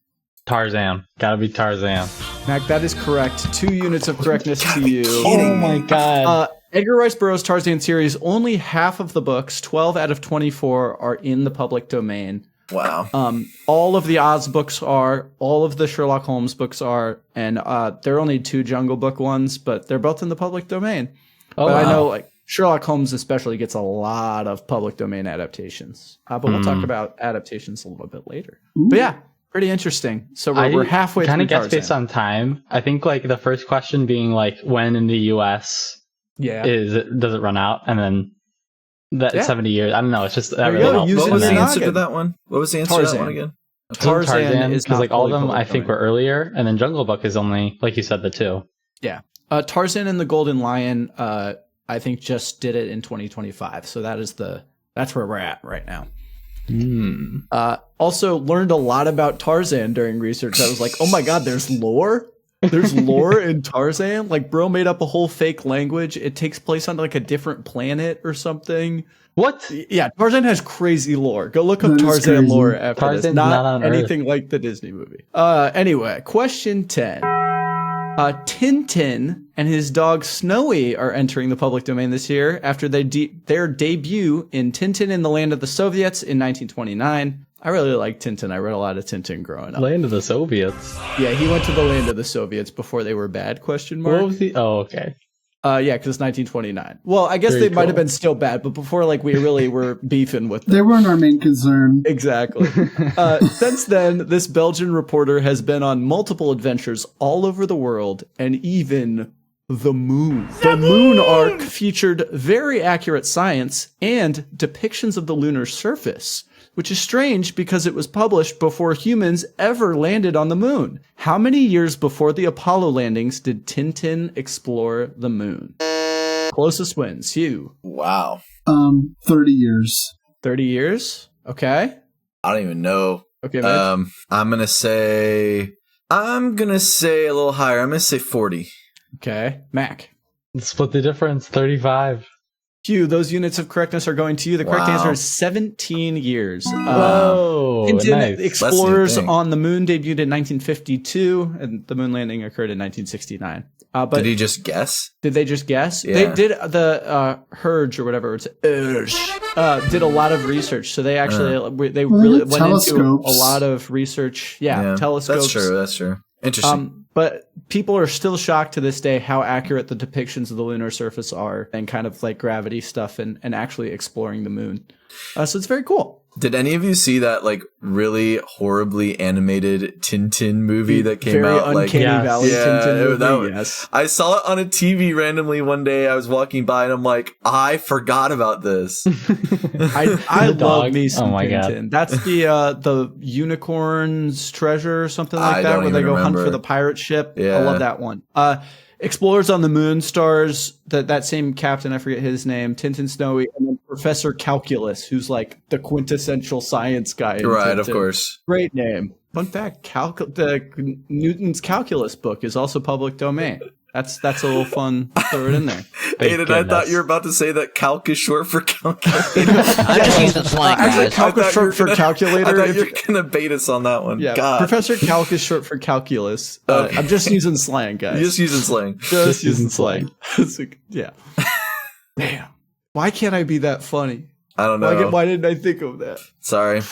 Tarzan. Gotta be Tarzan.
Mac, that is correct. 2 units of correctness to you.
Oh my god.
Edgar Rice Burroughs' Tarzan series, only half of the books, 12 out of 24, are in the public domain.
Wow.
All of the Oz books are, all of the Sherlock Holmes books are, and there are only 2 Jungle Book ones, but they're both in the public domain.
Oh,
but I
wow.
know like Sherlock Holmes especially gets a lot of public domain adaptations. But we'll talk about adaptations a little bit later. But yeah, pretty interesting. So we're halfway through
kind of guess
Tarzan.
based on time. I think like the first question being like when in the US
Yeah.
does it run out, and then that
Yeah.
70 years. I don't know. It's just that
There you
really
go,
helps.
use
What
it
was
in
the
the
answer to
noggin.
that one? What was the answer to
Tarzan.
that one again?
Tarzan is
because
not
like all of
fully
them
public
I think
domain.
were earlier, and then Jungle Book is only like you said the 2.
Yeah. Tarzan and the Golden Lion, I think just did it in 2025. So that's where we're at right now. Also learned a lot about Tarzan during research. I was like, oh my God, there's lore? There's lore in Tarzan? Like, bro made up a whole fake language. It takes place on like a different planet or something.
What?
Yeah, Tarzan has crazy lore. Go look up
That is
Tarzan
crazy.
lore after this.
Tarzan's
Not
not on Earth.
anything like the Disney movie. Anyway, question 10. Tintin and his dog Snowy are entering the public domain this year after their debut in Tintin in the Land of the Soviets in 1929. I really like Tintin. I read a lot of Tintin growing up.
Land of the Soviets.
Yeah, he went to the Land of the Soviets before they were bad, question mark.
What was the? Oh, okay.
Yeah, because it's 1929. Well, I guess
Very
they might have
cool.
been still bad, but before, like, we really were beefing with them.
They weren't our main concern.
Exactly. Since then, this Belgian reporter has been on multiple adventures all over the world and even the moon. The moon arc featured very accurate science and depictions of the lunar surface, which is strange because it was published before humans ever landed on the moon. How many years before the Apollo landings did Tintin explore the moon? Closest wins. Hugh.
Wow.
30 years.
30 years? Okay.
I don't even know.
Okay, Mitch.
I'm gonna say a little higher. I'm gonna say 40.
Okay. Mac.
Split the difference. 35.
Hugh, those units of correctness are going to you. The correct
Wow.
answer is 17 years.
Whoa.
Tintin
Nice.
Explorers
think.
on the Moon debuted in 1952, and the moon landing occurred in 1969. But
Did he just guess?
did they just guess?
Yeah.
They did the Herge or whatever. It's did a lot of research, so they actually they really went into
telescopes.
a lot of research. Yeah, telescopes.
That's true. Interesting.
But people are still shocked to this day how accurate the depictions of the lunar surface are, and kind of like gravity stuff, and actually exploring the moon. So it's very cool.
Did any of you see that like really horribly animated Tintin movie that came
Very
out? Like,
Uncanny
Yes.
Valley
Yeah,
Tintin
that
movie.
was-
Yes.
I saw it on a TV randomly one day. I was walking by and I'm like, I forgot about this.
I
The
love
dog.
me some
Oh my God.
Tintin. That's the unicorn's treasure or something like
I
that,
don't
where they
even
go hunt
remember.
for the pirate ship. I
Yeah.
love that one. Explorers on the Moon stars that same captain, I forget his name, Tintin Snowy, and then Professor Calculus, who's like the quintessential science guy. in
Right, of
Tintin.
course.
Great name. Fun fact: Newton's calculus book is also public domain. That's a little fun. Throw it in there.
Aiden, I thought
goodness.
you were about to say that calc is short for calculator.
I'm just using slang,
Actually,
guys.
calc is short for
I
calculator.
thought
If
you were
you-
gonna bait us on that one.
yeah,
God.
Professor Calc is short for calculus.
Okay.
I'm just using slang, guys.
You're just using slang.
Just using slang. It's like, yeah. Damn. Why can't I be that funny?
I don't know.
Why didn't I think of that?
Sorry.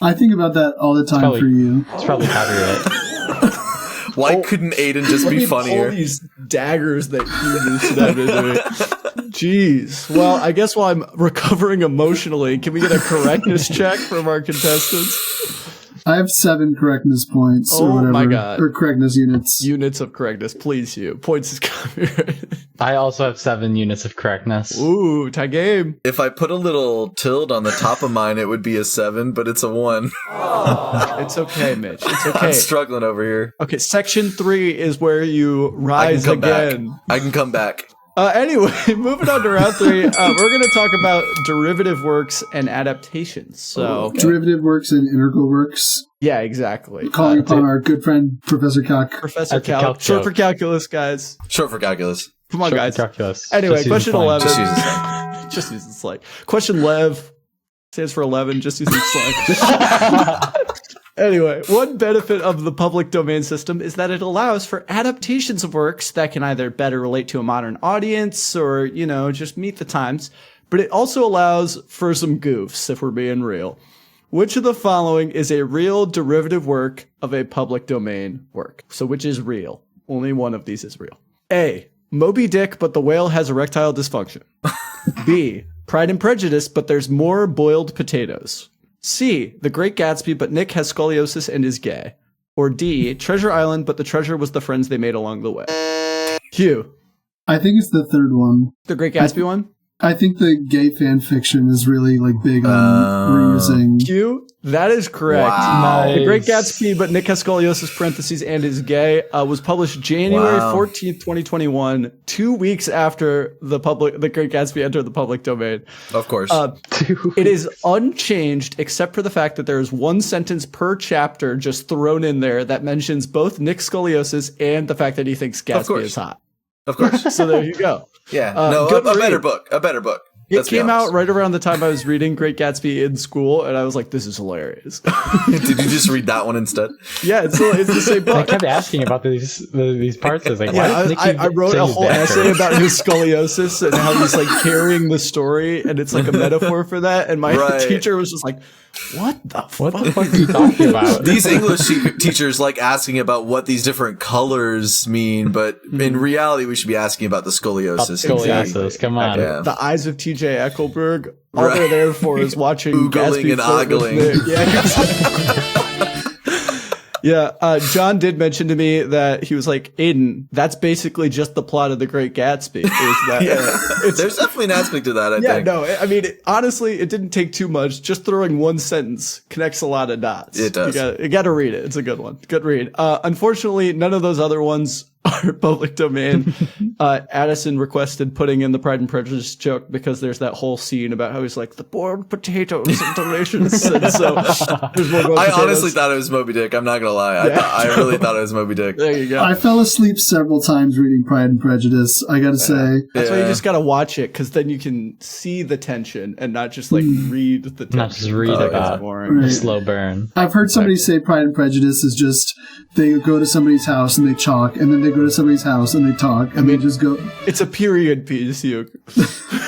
I think about that all the time
Probably-
for you.
It's probably copyright.
Why couldn't Aiden just
Let
be
me pull
funnier?
these daggers that you stabbed into me. Jeez. Well, I guess while I'm recovering emotionally, can we get a correctness check from our contestants?
I have 7 correctness points or
Oh
whatever.
my God.
Or correctness units.
Units of correctness, please. You points is copyright.
I also have 7 units of correctness.
Ooh, tie game.
If I put a little tilde on the top of mine, it would be a 7, but it's a 1.
It's okay, Mitch. It's
I'm
okay.
struggling over here.
Okay, section 3 is where you
I can
rise
come
again.
back. I can come back.
Anyway, moving on to round 3, we're going to talk about derivative works and adaptations. So,
Derivative works and integral works.
yeah, exactly.
Calling upon our good friend, Professor Calc.
Professor
That's a
Calc,
calc
short
joke.
for calculus, guys.
Short for calculus.
Come on,
Short for
guys.
calculus.
Anyway,
Just using
question
slang.
11.
Just use slang.
Just using slang. Question Lev stands for 11, just using slang. Anyway, one benefit of the public domain system is that it allows for adaptations of works that can either better relate to a modern audience or, just meet the times, but it also allows for some goofs, if we're being real. Which of the following is a real derivative work of a public domain work? So which is real? Only one of these is real. A. Moby Dick, but the whale has erectile dysfunction. B. Pride and Prejudice, but there's more boiled potatoes. C. The Great Gatsby, but Nick has scoliosis and is gay. Or D. Treasure Island, but the treasure was the friends they made along the way. Q.
I think it's the third one.
The Great Gatsby one?
I think the gay fan fiction is really big on reusing.
Q. That is correct.
Wow.
The Great Gatsby, but Nick has scoliosis, parentheses, and is gay, was published January
Wow.
14th, 2021, 2 weeks after the Great Gatsby entered the public domain.
Of course.
It is unchanged except for the fact that there is one sentence per chapter just thrown in there that mentions both Nick's scoliosis and the fact that he thinks Gatsby
course.
is hot.
of course.
So there you go.
Yeah.
good
a better
read.
book. A better book.
It
Let's be
came out
honest.
right around the time I was reading Great Gatsby in school, and I was like, this is hilarious.
Did you just read that one instead?
Yeah, it's the same
I
book.
kept asking about these parts. I was like, why
Yeah,
does Nikki
I wrote
say
a
his
whole
back
essay
hurts?
about his scoliosis and how he's like carrying the story, and it's like a metaphor for that. And my
Right.
teacher was just like, "What the
What
fuck?"
the fuck are you talking about?
These English teachers like asking about what these different colors mean, but in reality, we should be asking about the scoliosis.
Scoliosis, come on.
Yeah.
The eyes of TJ Eckelberg. All
Right.
they're there for is watching
Oogling
Gatsby
and
flirt with
ogling.
Nick. Yeah, exactly. Yeah, John did mention to me that he was like, Aiden, that's basically just the plot of The Great Gatsby. Is that,
Yeah.
it's,
There's definitely an aspect to that, I
yeah,
think.
no, I mean, honestly, it didn't take too much. Just throwing one sentence connects a lot of dots.
It does.
You got to read it. It's a good one. Good read. Unfortunately, none of those other ones are public domain. Addison requested putting in the Pride and Prejudice joke because there's that whole scene about how he's like, the boiled potatoes and delicious. And so there's more boiled
I
potatoes.
honestly thought it was Moby Dick. I'm not gonna lie. I really thought it was Moby Dick.
There you go.
I fell asleep several times reading Pride and Prejudice, I gotta say.
That's why you
Yeah.
just got to watch it because then you can see the tension and not just like read the tension.
Not just read
It's
about
boring.
Right.
a slow burn.
I've heard somebody say Pride and Prejudice is just they go to somebody's house and they talk, and then they go to somebody's house and they talk, and they just go.
It's a period piece, you.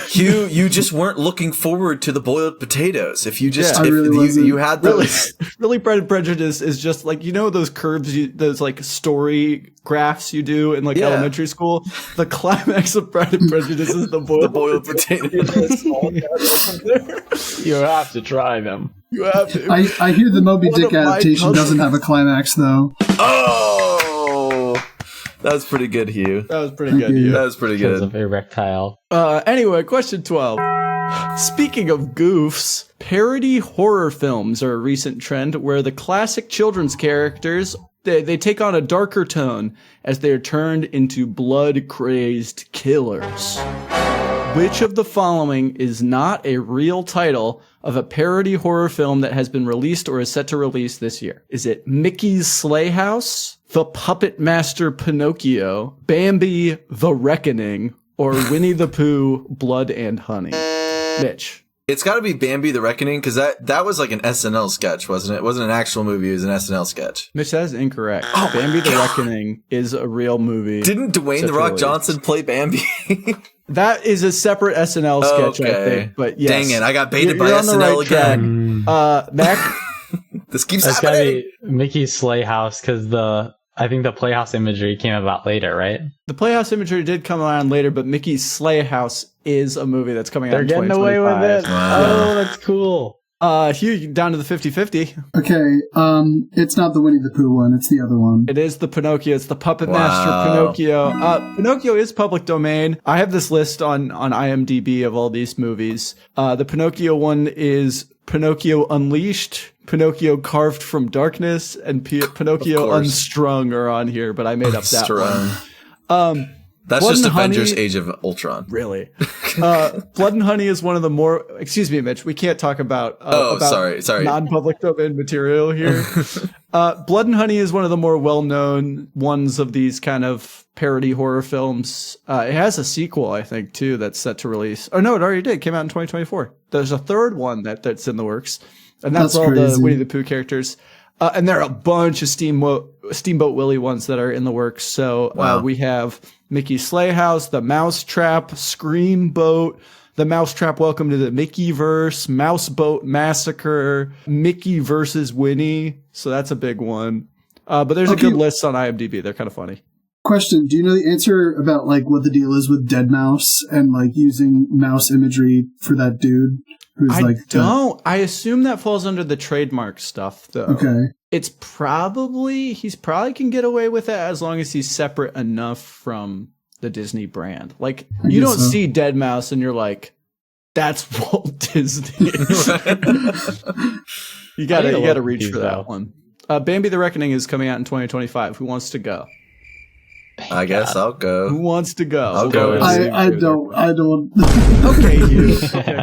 Hugh, you just weren't looking forward to the boiled potatoes. If you just,
Yeah. I
if
really
you,
wasn't.
you had
Really,
those.
really, Pride and Prejudice is just like, those curves, those like story graphs you do in like
Yeah.
elementary school. The climax of Pride and Prejudice is the boiled
potatoes.
You have to try them.
You have to.
I hear the Moby
One
Dick
of my
adaptation doesn't
cousins-
have a climax though.
Oh, that was pretty good, Hugh.
That was pretty good. You.
That was pretty
Because
good.
of erectile.
Anyway, question 12. Speaking of goofs, parody horror films are a recent trend where the classic children's characters they take on a darker tone as they are turned into blood-crazed killers. Which of the following is not a real title of a parody horror film that has been released or is set to release this year? Is it Mickey's Sleigh House, The Puppet Master Pinocchio, Bambi the Reckoning, or Winnie the Pooh Blood and Honey? Mitch.
It's got to be Bambi the Reckoning, because that was like an SNL sketch, wasn't it? It wasn't an actual movie, it was an SNL sketch.
Mitch, that is incorrect. Bambi the Reckoning is a real movie.
Didn't Dwayne The Rock Johnson play Bambi?
That is a separate SNL sketch, I think. But yes.
Dang it, I got baited by
You're on the
SNL
right
again.
track. Mac?
This keeps
It's gotta
happening.
be Mickey's Sleigh House, because I think the Playhouse imagery came about later, right?
The Playhouse imagery did come around later, but Mickey's Sleigh House is a movie that's coming out
They're
in
getting away with
2025.
it.
Wow.
Oh, that's cool.
Hugh, down to the 50-50.
Okay, it's not the Winnie the Pooh one, it's the other one.
It is the Pinocchio. It's the Puppet
Wow.
Master Pinocchio. Pinocchio is public domain. I have this list on IMDb of all these movies. The Pinocchio one is Pinocchio Unleashed, Pinocchio Carved from Darkness, and Pinocchio
course.
Unstrung are on here, but I made up that one.
That's
Blood
just
and
Avengers
Honey-
Age of Ultron.
Really? Blood and Honey is one of the more... Excuse me, Mitch. We can't talk about,
sorry.
non-public domain material here. Blood and Honey is one of the more well-known ones of these kind of parody horror films. It has a sequel, I think, too, that's set to release. Oh, no, it already did. It came out in 2024. There's a third one that's in the works. And that's all
crazy.
the Winnie the Pooh characters. And there are a bunch of Steamboat Willie ones that are in the works. So
Wow.
we have Mickey's Sleigh House, The Mousetrap, Scream Boat, The Mousetrap Welcome to the Mickeyverse, Mouse Boat Massacre, Mickey versus Winnie. So that's a big one. But there's a good list on IMDb. They're kind of funny.
Question, do you know the answer about like what the deal is with Dead Mouse and like using mouse imagery for that dude who's
I
like
don't. I assume that falls under the trademark stuff, though.
Okay.
He's probably can get away with it as long as he's separate enough from the Disney brand. Like, you
guess
don't
so.
see Dead Mouse and you're like, that's Walt Disney. you gotta reach for that one. Bambi the Reckoning is coming out in 2025. Who wants to go?
I guess I'll
Who
go.
wants to go?
I'll go with
I don't.
Okay, you.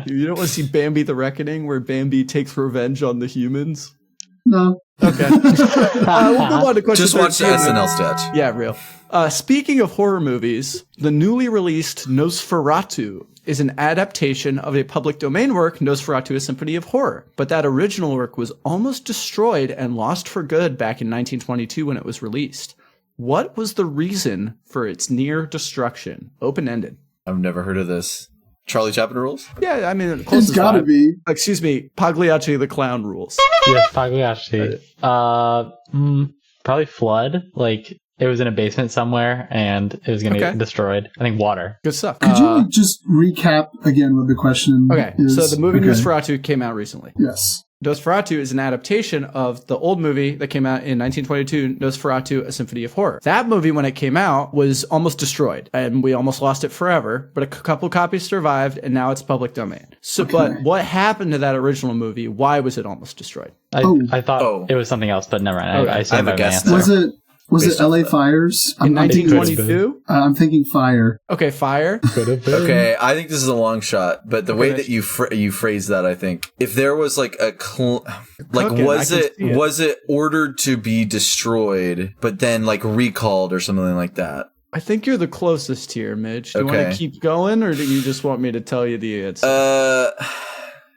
You don't want to see Bambi the Reckoning, where Bambi takes revenge on the humans?
No.
Okay. We'll go on to question
Just watch the
13.
SNL sketch.
Yeah, real. Speaking of horror movies, the newly released Nosferatu is an adaptation of a public domain work, Nosferatu: A Symphony of Horror. But that original work was almost destroyed and lost for good back in 1922 when it was released. What was the reason for its near destruction? Open-ended.
I've never heard of this. Charlie Chaplin rules?
Yeah, I mean,
It's
closest
gotta
vibe.
be.
Excuse me, Pagliacci the Clown rules.
Yes, Pagliacci. Probably flood. Like, it was in a basement somewhere and it was going to get destroyed. I think water.
Good stuff.
Could you just recap again what the question is?
So the movie
Okay.
Nosferatu came out recently.
Yes.
Nosferatu is an adaptation of the old movie that came out in 1922, Nosferatu: A Symphony of Horror. That movie, when it came out, was almost destroyed, and we almost lost it forever, but a couple copies survived, and now it's public domain. So, But what happened to that original movie? Why was it almost destroyed?
I thought it was something else, but never mind.
Okay.
I
I
stand
have
by
a
my
guess
answer.
Was
Based
it
off
LA
that.
Fires?
In
I'm thinking,
1922?
I'm thinking Fire.
Okay, Fire.
Okay, I think this is a long shot, but the way
Okay.
that you phrase that, I think if there was like
Cooking,
was
I can
it
see it.
was it ordered to be destroyed, but then like recalled or something like that?
I think you're the closest here, Midge. Do you want
Okay.
to keep going, or do you just want me to tell you the answer?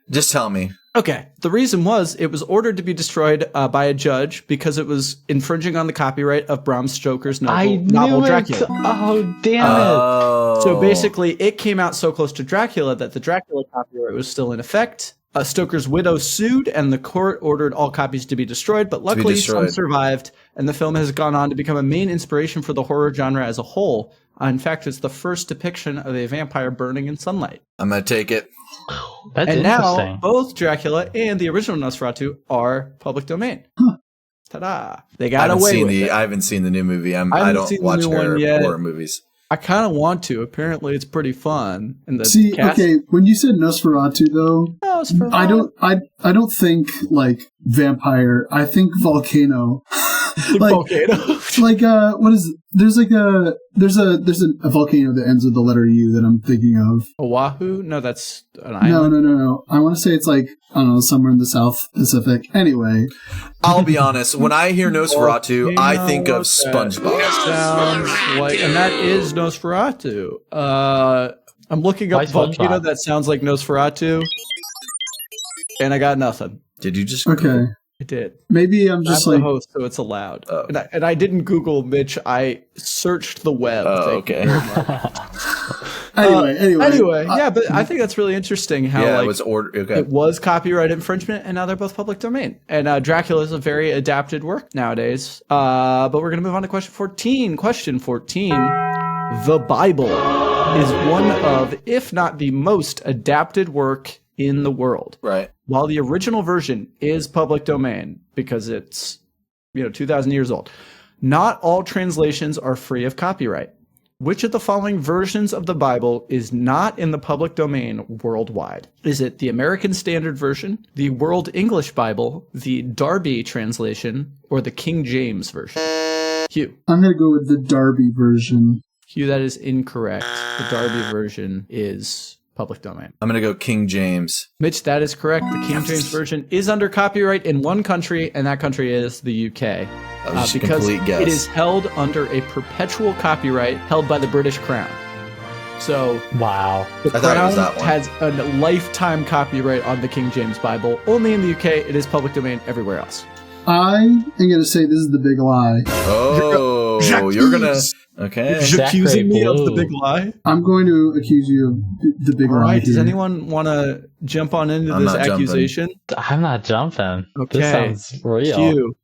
Just tell me.
Okay. The reason was it was ordered to be destroyed by a judge because it was infringing on the copyright of Bram Stoker's novel Dracula.
Oh, damn it.
Oh,
So basically, it came out so close to Dracula that the Dracula copyright was still in effect. Stoker's widow sued, and the court ordered all copies to be destroyed, but luckily some
destroyed.
survived, and the film has gone on to become a main inspiration for the horror genre as a whole. In fact, it's the first depiction of a vampire burning in sunlight.
I'm gonna take it.
That's
And
interesting.
now, both Dracula and the original Nosferatu are public domain. Ta-da! They got away with it.
I haven't seen the new movie. I
haven't
don't
seen the
watch
new one
horror
yet.
movies.
I kind of want to. Apparently, it's pretty fun. And the
See,
cast-
okay, when you said Nosferatu though,
Oh, it's for
I
fun.
don't think like vampire. I think volcano.
Volcano.
What is? There's a volcano that ends with the letter U that I'm thinking of.
Oahu? No, that's an island.
No. I want to say it's like, I don't know, somewhere in the South Pacific. Anyway.
I'll be honest. When I hear Nosferatu, I think of SpongeBob.
Sounds like, and that is Nosferatu. I'm looking up
Why
volcano
SpongeBob?
that sounds like Nosferatu, and I got nothing.
Did you just?
Okay.
I did.
Maybe I'm just
I'm
like,
the host, so it's allowed.
Oh.
And I didn't Google Mitch. I searched the web.
Oh,
Thank you
okay.
very much.
anyway.
Yeah, but I think that's really interesting how
Yeah,
like,
it was order. Okay.
it was copyright infringement, and now they're both public domain. And Dracula is a very adapted work nowadays. But we're going to move on to question 14. Question 14. The Bible is one of, if not the most adapted work in the world.
Right.
While the original version is public domain because it's 2,000 years old, not all translations are free of copyright. Which of the following versions of the Bible is not in the public domain worldwide? Is it the American Standard Version, the World English Bible, the Darby translation, or the King James Version? Hugh.
I'm going to go with the Darby version.
Hugh, that is incorrect. The Darby version is public domain.
I'm gonna go King James.
Mitch, that is correct. The King James Version is under copyright in one country, and that country is the UK.
That was just a
Because
complete guess.
it is held under a perpetual copyright held by the British Crown. So
Wow.
the
I thought it was
Crown
that one.
has a lifetime copyright on the King James Bible. Only in the UK, it is public domain everywhere else.
I am going to say this is the big lie.
Oh,
Jacques.
you're gonna. Okay.
Zach
Accusing me of the
Blue.
big lie.
I'm going to accuse you of the big
All
lie
right, does
here.
anyone want to jump on into
I'm
this
not jumping.
accusation?
I'm not jumping.
Okay.
This sounds real.
Hugh,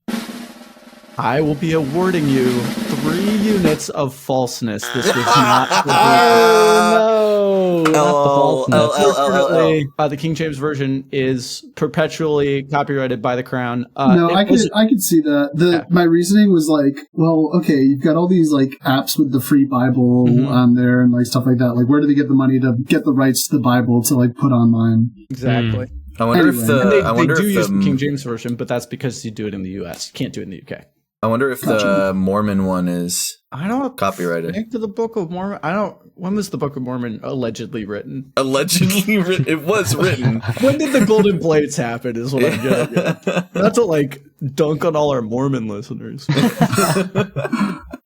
I will be awarding you 3 units of falseness. This was not
Oh no! Not the falseness.
Unfortunately, the King James Version is perpetually copyrighted by the Crown.
No,
it
I
was-
could see that. My reasoning was like, well, okay, you've got all these like apps with the free Bible
Mhm.
on there and like stuff like that. Like, where do they get the money to get the rights to the Bible to like put online?
Exactly.
I wonder
Anyway.
if the.
And they,
I wonder
they do
if
use the King
the.
James Version, but that's because you do it in the US. You can't do it in the UK.
I wonder if the Mormon one is
I don't
copyrighted.
think to the Book of Mormon. When was the Book of Mormon allegedly written?
Allegedly written. It was written.
When did the golden plates happen? Is what I'm getting at. Not to like dunk on all our Mormon listeners.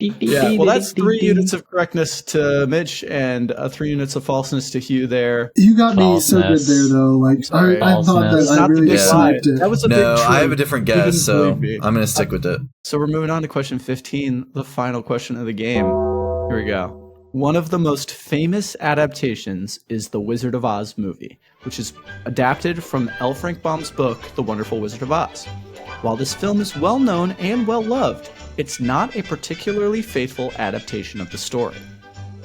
Yeah, well, that's 3 units of correctness to Mitch and 3 units of falseness to Hugh there.
You got me so good
Falseness.
there, though. Like,
Sorry.
I thought that
Falseness.
I
Not the
really
big
Yeah.
lie.
sniped it.
That was a
No,
big
I have
truth.
a different
You
guess,
didn't
so
believe me.
I'm gonna stick with it.
So we're moving on to question 15, the final question of the game. Here we go. One of the most famous adaptations is the Wizard of Oz movie, which is adapted from L. Frank Baum's book, The Wonderful Wizard of Oz. While this film is well known and well loved, it's not a particularly faithful adaptation of the story.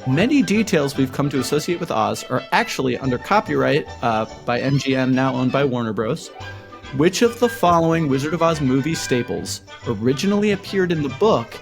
Many details we've come to associate with Oz are actually under copyright by MGM, now owned by Warner Bros. Which of the following Wizard of Oz movie staples originally appeared in the book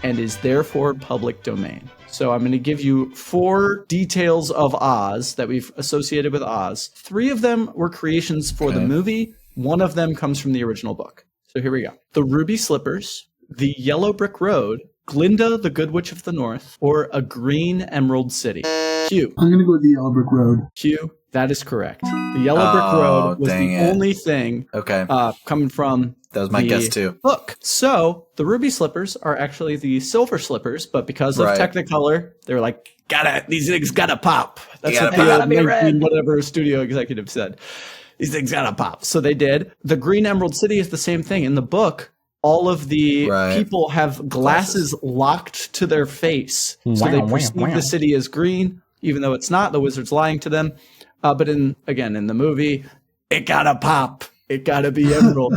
and is therefore public domain? So I'm going to give you 4 details of Oz that we've associated with Oz. 3 of them were creations for the
Okay.
movie. 1 of them comes from the original book. So here we go. The Ruby Slippers, the Yellow Brick Road, Glinda, the Good Witch of the North, or A Green Emerald City. Hugh.
I'm going to go with the Yellow Brick Road.
Hugh, that is correct. The Yellow Brick
Oh,
Road was
dang
the
it.
only thing
Okay,
coming from
that was my
the
guess too.
book. So the Ruby Slippers are actually the Silver Slippers, but because of
Right.
Technicolor, they were like, these things gotta pop. That's what
gotta
the
pop.
19 whatever studio executive said. These things gotta pop. So they did. The Green Emerald City is the same thing. In the book, all of the
Right.
people have glasses locked to their face. So
Wow,
they
wow,
perceive
wow.
the city as green, even though it's not. The wizard's lying to them. But in the movie, it gotta pop. It gotta be emerald.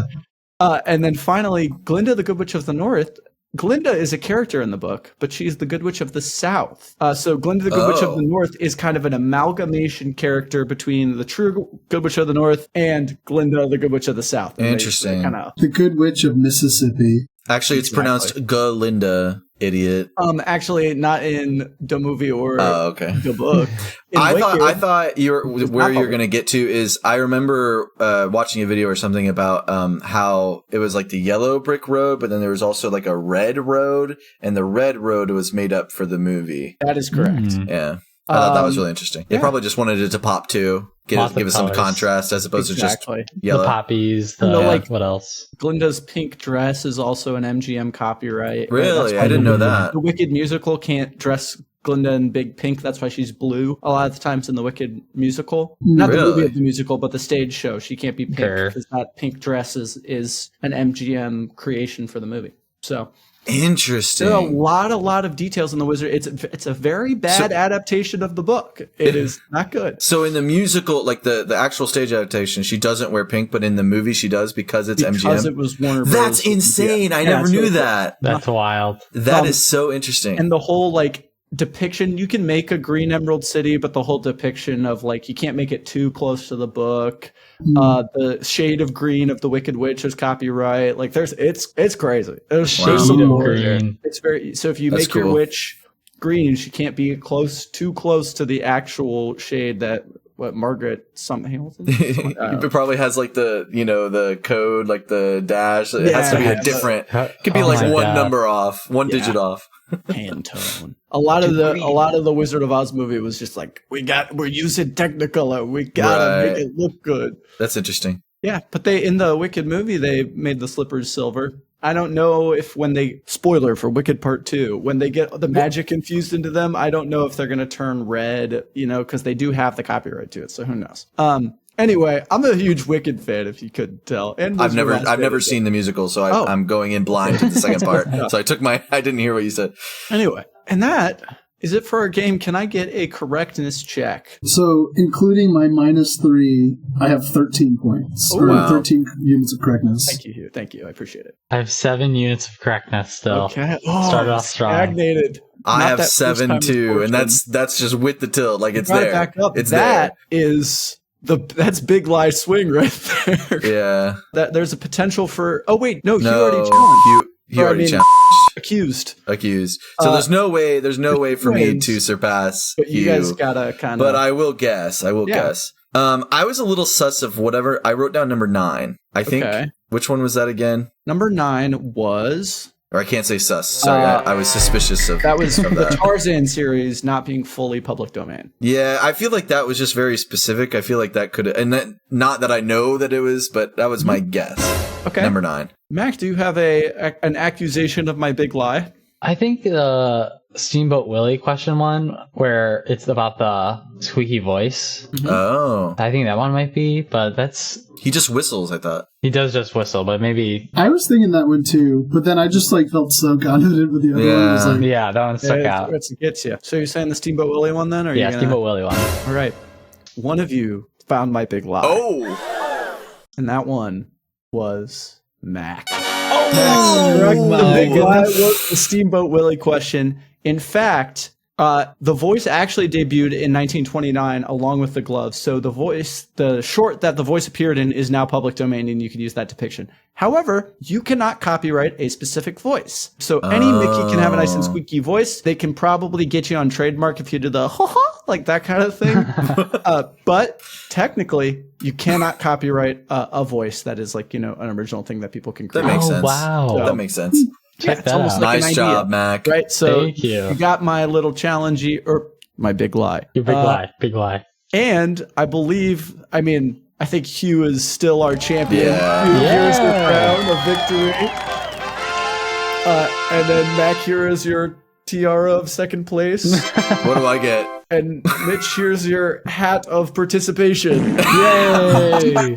And then finally, Glinda, the Good Witch of the North. Glinda is a character in the book, but she's the Good Witch of the South. So Glinda, the Good Witch of the North is kind of an amalgamation character between the true Good Witch of the North and Glinda, the Good Witch of the South. And
Interesting.
Kind of
The Good Witch of Mississippi.
Actually, it's
Exactly.
pronounced Galinda idiot.
Actually, not in the movie or
Okay.
the book. In
I
Wicked,
thought you're going to get to is I remember watching a video or something about how it was like the yellow brick road, but then there was also like a red road, and the red road was made up for the movie.
that is correct.
Yeah. I thought that was really interesting. They
yeah.
probably just wanted it to pop too, give
Lots of
us some
colors.
contrast as opposed
Exactly.
to just yellow.
The poppies,
And the,
what else?
Glinda's pink dress is also an MGM copyright.
Really?
That's why
I didn't know that.
The Wicked musical can't dress Glinda in big pink. That's why she's blue a lot of the times in the Wicked musical. Not the movie
Really?
of the musical, but the stage show. She can't be pink
Sure.
because that pink dress is an MGM creation for the movie. So
Interesting.
there are a lot of details in The Wizard. It's a very bad adaptation of the book. It is not good.
So in the musical, like the actual stage adaptation, she doesn't wear pink, but in the movie she does because it's
Because
MGM.
it was Warner Bros.
That's insane. I
Yeah,
never
so
knew
it's-
that.
That's wild.
That is so interesting.
And the whole like depiction, you can make a green Emerald City, but the whole depiction of like you can't make it too close to the book. The shade of green of the Wicked Witch is copyright. Like it's crazy. There's
Wow.
some
Shade of
lore there.
green.
It's very so if you
That's
make your
cool.
witch green, she can't be too close to the actual shade that Margaret Hamilton.
It probably has like the code, like the dash. It has to be
Yeah.
a different. It could be
Oh
like
my
one
God.
number off, one digit off.
Pantone. A lot of the Wizard of Oz movie was just like we're using Technicolor. We gotta
Right.
make it look good.
That's interesting.
Yeah, but in the Wicked movie they made the slippers silver. I don't know if when they spoiler for Wicked Part 2, when they get the magic infused into them, I don't know if they're gonna turn red, because they do have the copyright to it, so who knows. Anyway, I'm a huge Wicked fan, if you couldn't tell. And
I've never seen the musical, so
Oh.
I'm going in blind to the second part. So I didn't hear what you said.
Anyway, and that is it for our game. Can I get a correctness check?
So, including my -3, I have 13 points. Or
wow.
13 units of correctness.
Thank you, Hugh. Thank you. I appreciate it.
I have 7 units of correctness still.
Okay.
Started off strong.
Stagnated.
I
Not
have
that first
7
time
too,
fortune.
and that's just with the tilt, like it's
Gotta
there.
back up.
It's
That is that's big lie swing right there.
there. Yeah.
There's a potential for. Oh wait, no, Hugh
No,
already challenged.
you
Or, I
already
mean,
challenged.
Accused.
So there's no way for me
wins.
to surpass
But you guys gotta kind of.
But I will guess.
Yeah.
Guess. I was a little sus of whatever. I wrote down number 9. I think.
Okay.
Which one was that again?
Number 9 was.
Or I can't say sus. Sorry, I was suspicious of
That was
of
the
that.
Tarzan series not being fully public domain.
Yeah, I feel like that was just very specific. I feel like that could, and that not that I know that it was, but that was my guess.
Okay.
Number 9.
Mac, do you have an accusation of my big lie?
I think the Steamboat Willie question one, where it's about the squeaky voice.
Oh,
I think that one might be, but
he just whistles. I thought.
he does just whistle, but maybe
I was thinking that one too, but then I just felt so confident with the other one. I was like,
yeah, that one stuck out.
It gets you. So you're saying the Steamboat Willie one then? Or
Yeah,
you gonna...
Steamboat Willie one.
All right. One of you found my big lie.
Oh,
And that one was Mac.
oh,
Correct. The
my
big lie
goodness.
was the Steamboat Willie question. In fact, the voice actually debuted in 1929 along with the gloves. So the short that the voice appeared in is now public domain and you can use that depiction. However, you cannot copyright a specific voice. So any Mickey can have a nice and squeaky voice. They can probably get you on trademark if you do the ha-ha, like that kind of thing. But technically, you cannot copyright a voice that is like, an original thing that people can create.
that makes
Oh,
sense.
wow.
That makes sense.
Check
it's
that
almost
out.
like an
Nice
idea.
job, Mac.
Right, so
Thank you.
got my little challenge or my big lie.
Your big lie. Big lie.
And I think Hugh is still our champion.
Yeah.
Hugh,
Yeah.
here's your crown of victory. And then Mac, here is your tiara of second place.
What do I get?
And Mitch, here's your hat of participation.
Yay!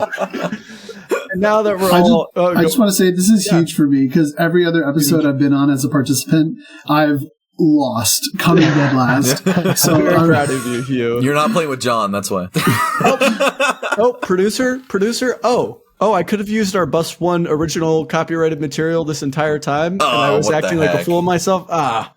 And now that we're
I
all...
just want to say this is huge for me because every other episode I've been on as a participant, I've lost, coming dead last. So
very
I'm
proud of you, Hugh.
You're not playing with John. That's why.
Oh, producer. Oh, oh, I could have used our Bus One original copyrighted material this entire time, and I was
what the
acting like a
heck?
fool of myself.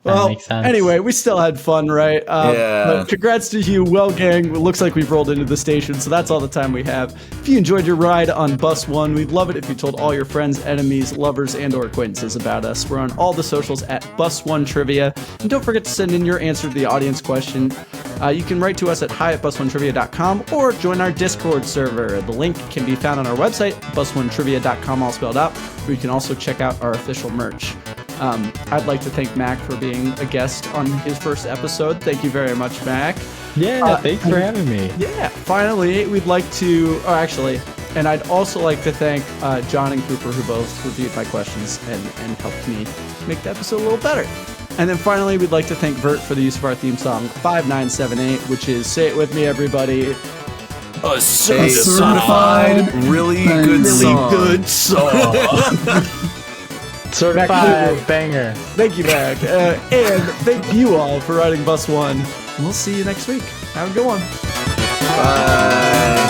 Well,
makes sense.
anyway, we still had fun, right?
Yeah.
But congrats to you, Well Gang. It looks like we've rolled into the station, so that's all the time we have. If you enjoyed your ride on Bus One, we'd love it if you told all your friends, enemies, lovers, and/or acquaintances about us. We're on all the socials at Bus One Trivia, and don't forget to send in your answer to the audience question. You can write to us at hi@bus1trivia.com or join our Discord server. The link can be found on our website, bus1trivia.com, all spelled out, where you can also check out our official merch. I'd like to thank Mac for being a guest on his first episode. Thank you very much, Mac.
Yeah, thanks for having me.
Yeah, finally, we'd like to, and I'd also like to thank John and Cooper, who both reviewed my questions and helped me make the episode a little better. And then finally, we'd like to thank Vert for the use of our theme song, 5978, which is, say it with me, everybody, a
certified
really
banger.
good
really
song.
good song.
Certified banger.
Thank you, Mac. And thank you all for riding Bus One. We'll see you next week. Have a good one.
Bye.